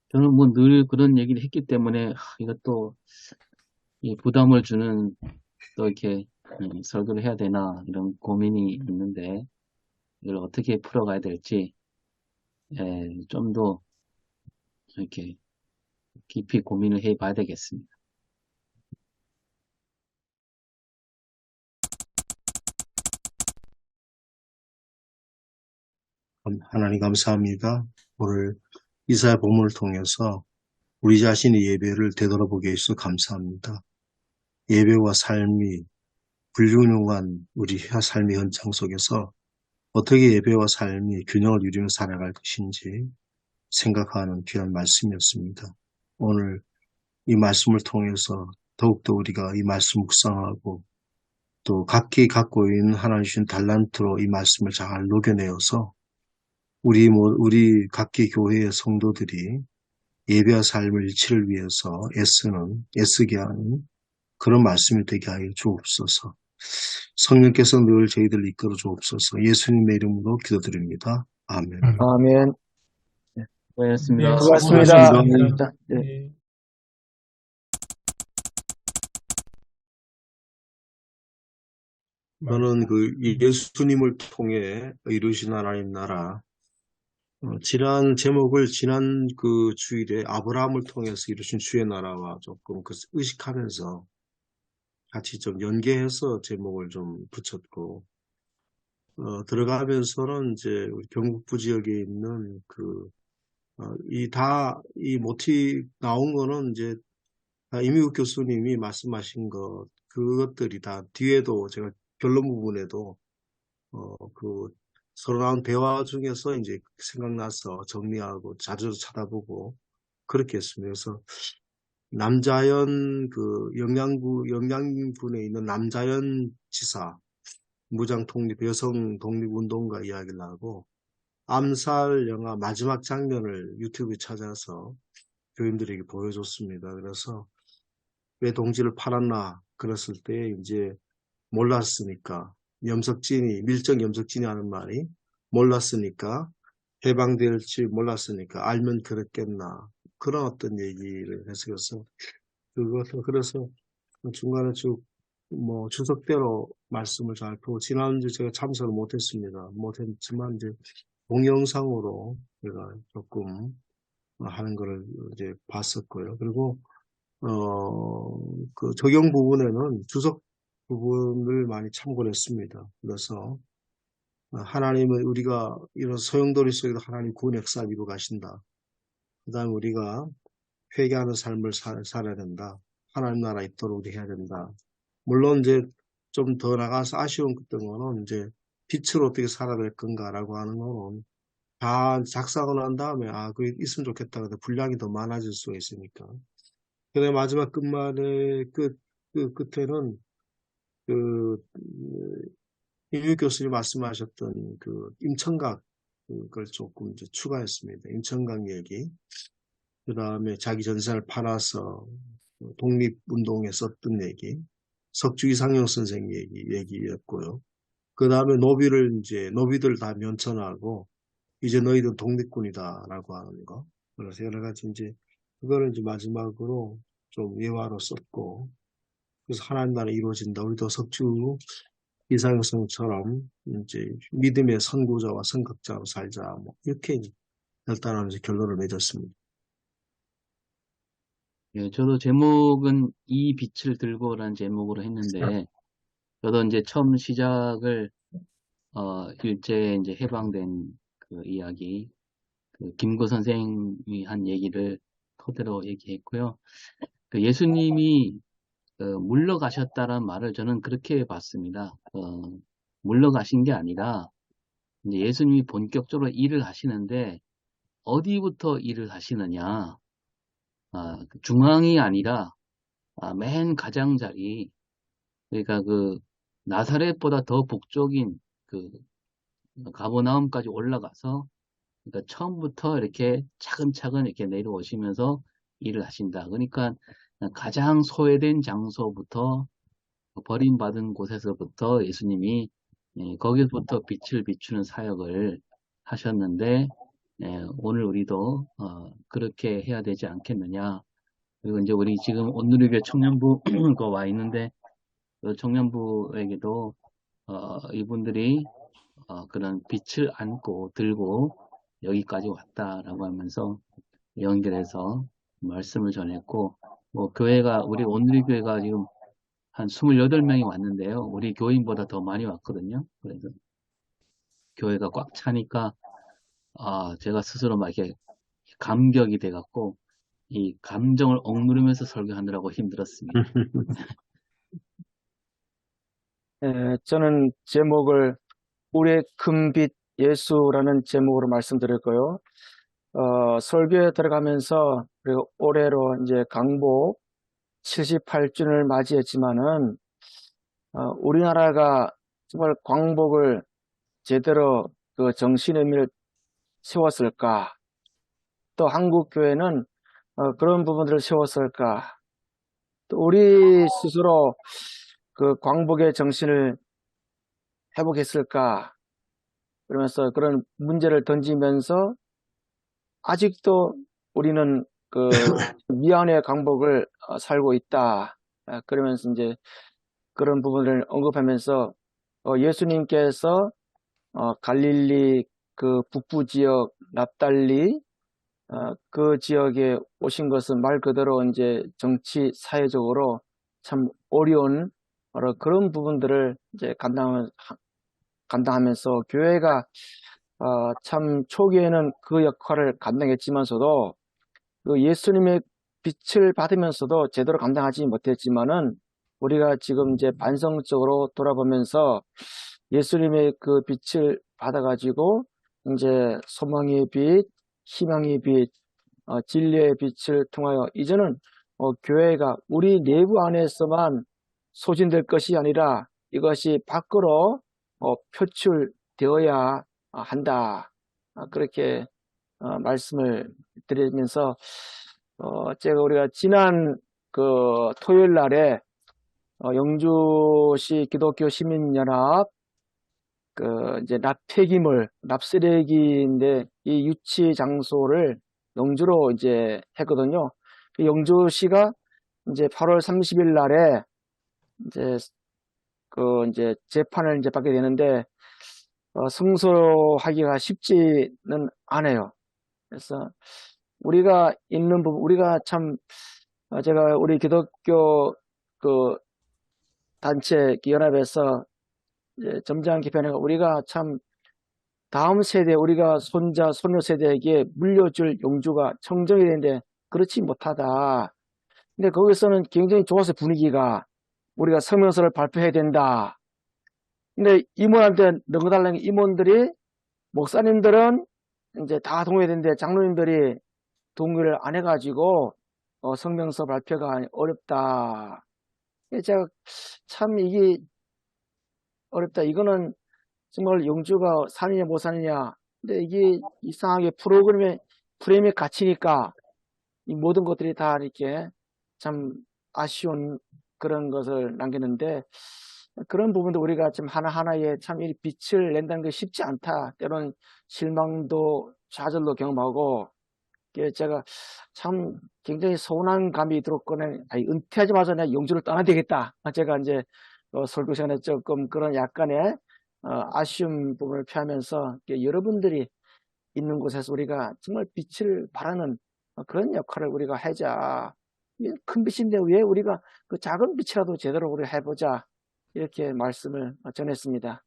저는 뭐 늘 그런 얘기를 했기 때문에 이것도 이 부담을 주는 또 이렇게 설교를 해야 되나 이런 고민이 있는데 이걸 어떻게 풀어가야 될지 좀 더 이렇게 깊이 고민을 해봐야 되겠습니다. 하나님 감사합니다. 오늘 이사야 본문을 통해서 우리 자신의 예배를 되돌아보게 해주셔서 감사합니다. 예배와 삶이 불균형한 우리 삶의 현장 속에서 어떻게 예배와 삶이 균형을 이루며 살아갈 것인지 생각하는 귀한 말씀이었습니다. 오늘 이 말씀을 통해서 더욱더 우리가 이 말씀 묵상하고 또 각기 갖고 있는 하나님 주신 달란트로 이 말씀을 잘 녹여내어서 우리 각기 교회의 성도들이 예배와 삶의 일치를 위해서 애쓰게 하는 그런 말씀이 되게 하여 주옵소서. 성령께서 늘 저희들을 이끌어 주옵소서. 예수님의 이름으로 기도드립니다. 아멘. 아멘. 고맙습니다. 네, 수고하셨습니다. 수고하셨습니다. 네. 네. 저는 예수님을 통해 이루신 하나님 나라, 지난 주일에 아브라함을 통해서 이루신 주의 나라와 조금 의식하면서 같이 좀 연계해서 제목을 좀 붙였고, 들어가면서는 이제 우리 경북부 지역에 있는 이 모티 나온 거는 이제 이미국 교수님이 말씀하신 그것들이 다 뒤에도 제가 결론 부분에도 서로 나온 대화 중에서 이제 생각나서 정리하고 자주 찾아보고 그렇게 했습니다. 그래서 남자연 영양군에 있는 남자연 지사 무장 독립 여성 독립 운동가 이야기를 하고 암살 영화 마지막 장면을 유튜브에 찾아서 교인들에게 보여줬습니다. 그래서 왜 동지를 팔았나 그랬을 때 이제 몰랐으니까 밀정 염석진이 하는 말이 몰랐으니까 해방될지 몰랐으니까 알면 그랬겠나 그런 어떤 얘기를 해서 그래서 중간에 주석대로 말씀을 잘 펴고 지난주 제가 참석을 못했지만 이제 동영상으로 제가 조금 하는 거를 이제 봤었고요. 그리고 적용 부분에는 주석 부분을 많이 참고를 했습니다. 그래서 하나님은 우리가 이런 소용돌이 속에도 하나님 구원 역사 이루어 가신다. 그 다음에 우리가 회개하는 삶을 살아야 된다. 하나님 나라 있도록 우리 해야 된다. 물론 이제 좀 더 나가서 아쉬운 거는 이제 빛으로 어떻게 살아야 될 건가라고 하는 거는 다 작성을 한 다음에 그게 있으면 좋겠다. 근데 분량이 더 많아질 수가 있으니까. 그다음에 마지막 끝에는 이유 교수님 말씀하셨던 임청각 그걸 조금 이제 추가했습니다. 인천강 얘기. 그 다음에 자기 전세를 팔아서 독립운동에 썼던 얘기. 석주기 상용 선생 얘기였고요. 그 다음에 노비들 다 면천하고, 이제 너희들 독립군이다라고 하는 거. 그래서 여러 가지 이제, 그거를 이제 마지막으로 좀 예화로 썼고, 그래서 하나님 나라 이루어진다. 우리도 석주 이상성처럼 이제 믿음의 선구자와 선각자로 살자. 뭐 이렇게 결단하면서 결론을 맺었습니다. 예, 저도 제목은 이 빛을 들고라는 제목으로 했는데, 저도 이제 처음 시작을, 일제에 이제 해방된 그 이야기, 그 김구 선생이 한 얘기를 토대로 얘기했고요. 그 예수님이 물러가셨다는 말을 저는 그렇게 봤습니다. 물러가신 게 아니라, 이제 예수님이 본격적으로 일을 하시는데, 어디부터 일을 하시느냐, 중앙이 아니라, 맨 가장자리, 그러니까 그, 나사렛보다 더 북쪽인 그, 가버나움까지 올라가서, 그러니까 처음부터 이렇게 차근차근 이렇게 내려오시면서 일을 하신다. 그러니까 가장 소외된 장소부터 버림받은 곳에서부터 예수님이 거기서부터 빛을 비추는 사역을 하셨는데 오늘 우리도 그렇게 해야 되지 않겠느냐. 그리고 이제 우리 지금 온누리교회 청년부가 와 있는데 그 청년부에게도 이분들이 그런 빛을 안고 들고 여기까지 왔다라고 하면서 연결해서 말씀을 전했고 뭐 교회가 우리 온누리교회가 지금 한 28명이 왔는데요. 우리 교인보다 더 많이 왔거든요. 그래서 교회가 꽉 차니까 제가 스스로 막 이렇게 감격이 돼갖고 이 감정을 억누르면서 설교하느라고 힘들었습니다. 저는 제목을 우리의 큰 빛 예수라는 제목으로 말씀드렸고요. 설교에 들어가면서 그리고 올해로 이제 강복 78주년을 맞이했지만은 우리나라가 정말 광복을 제대로 그 정신의 의미를 세웠을까? 또 한국 교회는 그런 부분들을 세웠을까? 또 우리 스스로 그 광복의 정신을 회복했을까? 그러면서 그런 문제를 던지면서 아직도 우리는 그 미완의 광복을 살고 있다. 그러면서 이제 그런 부분을 언급하면서 예수님께서 갈릴리 그 북부 지역 납달리 그 지역에 오신 것은 말 그대로 이제 정치 사회적으로 참 어려운 그런 부분들을 이제 감당하면서 교회가 참 초기에는 그 역할을 감당했지만서도 그 예수님의 빛을 받으면서도 제대로 감당하지 못했지만은 우리가 지금 이제 반성적으로 돌아보면서 예수님의 그 빛을 받아가지고 이제 소망의 빛, 희망의 빛, 진리의 빛을 통하여 이제는 교회가 우리 내부 안에서만 소진될 것이 아니라 이것이 밖으로 표출되어야 한다. 그렇게 말씀을 드리면서 우리가 지난 그 토요일 날에 영주시 기독교 시민연합 그 이제 납폐기물, 납쓰레기인데 이 유치 장소를 영주로 이제 했거든요. 영주시가 이제 8월 30일 날에 이제 재판을 이제 받게 되는데 승소하기가 쉽지는 않아요. 그래서 우리가 있는 부분, 우리가 참 제가 우리 기독교 그 단체 연합에서 점장 개편해가 우리가 참 다음 세대 우리가 손자 손녀 세대에게 물려줄 용주가 청정이 되는데 그렇지 못하다. 근데 거기서는 굉장히 좋아서 분위기가 우리가 성명서를 발표해야 된다. 근데 임원한테 넘겨달라는 임원들이 목사님들은 이제 다 동의해야 되는데 장로님들이 동의를 안 해가지고 성명서 발표가 어렵다. 제가 참 이게 어렵다. 이거는 정말 영주가 사느냐 못 사느냐 근데 이게 이상하게 프로그램의 프레임에 갇히니까 이 모든 것들이 다 이렇게 참 아쉬운 그런 것을 남겼는데 그런 부분도 우리가 좀 하나하나에 참 이 빛을 낸다는 게 쉽지 않다. 때로는 실망도 좌절도 경험하고 이게 제가 참 굉장히 서운한 감이 들었거든. 아니, 은퇴하자마자 내가 영주를 떠나야 되겠다. 제가 이제 설교 시간에 조금 그런 약간의 아쉬운 부분을 표하면서 여러분들이 있는 곳에서 우리가 정말 빛을 발하는 그런 역할을 우리가 하자. 이게 큰 빛인데 왜 우리가 그 작은 빛이라도 제대로 우리 해보자. 이렇게 말씀을 전했습니다.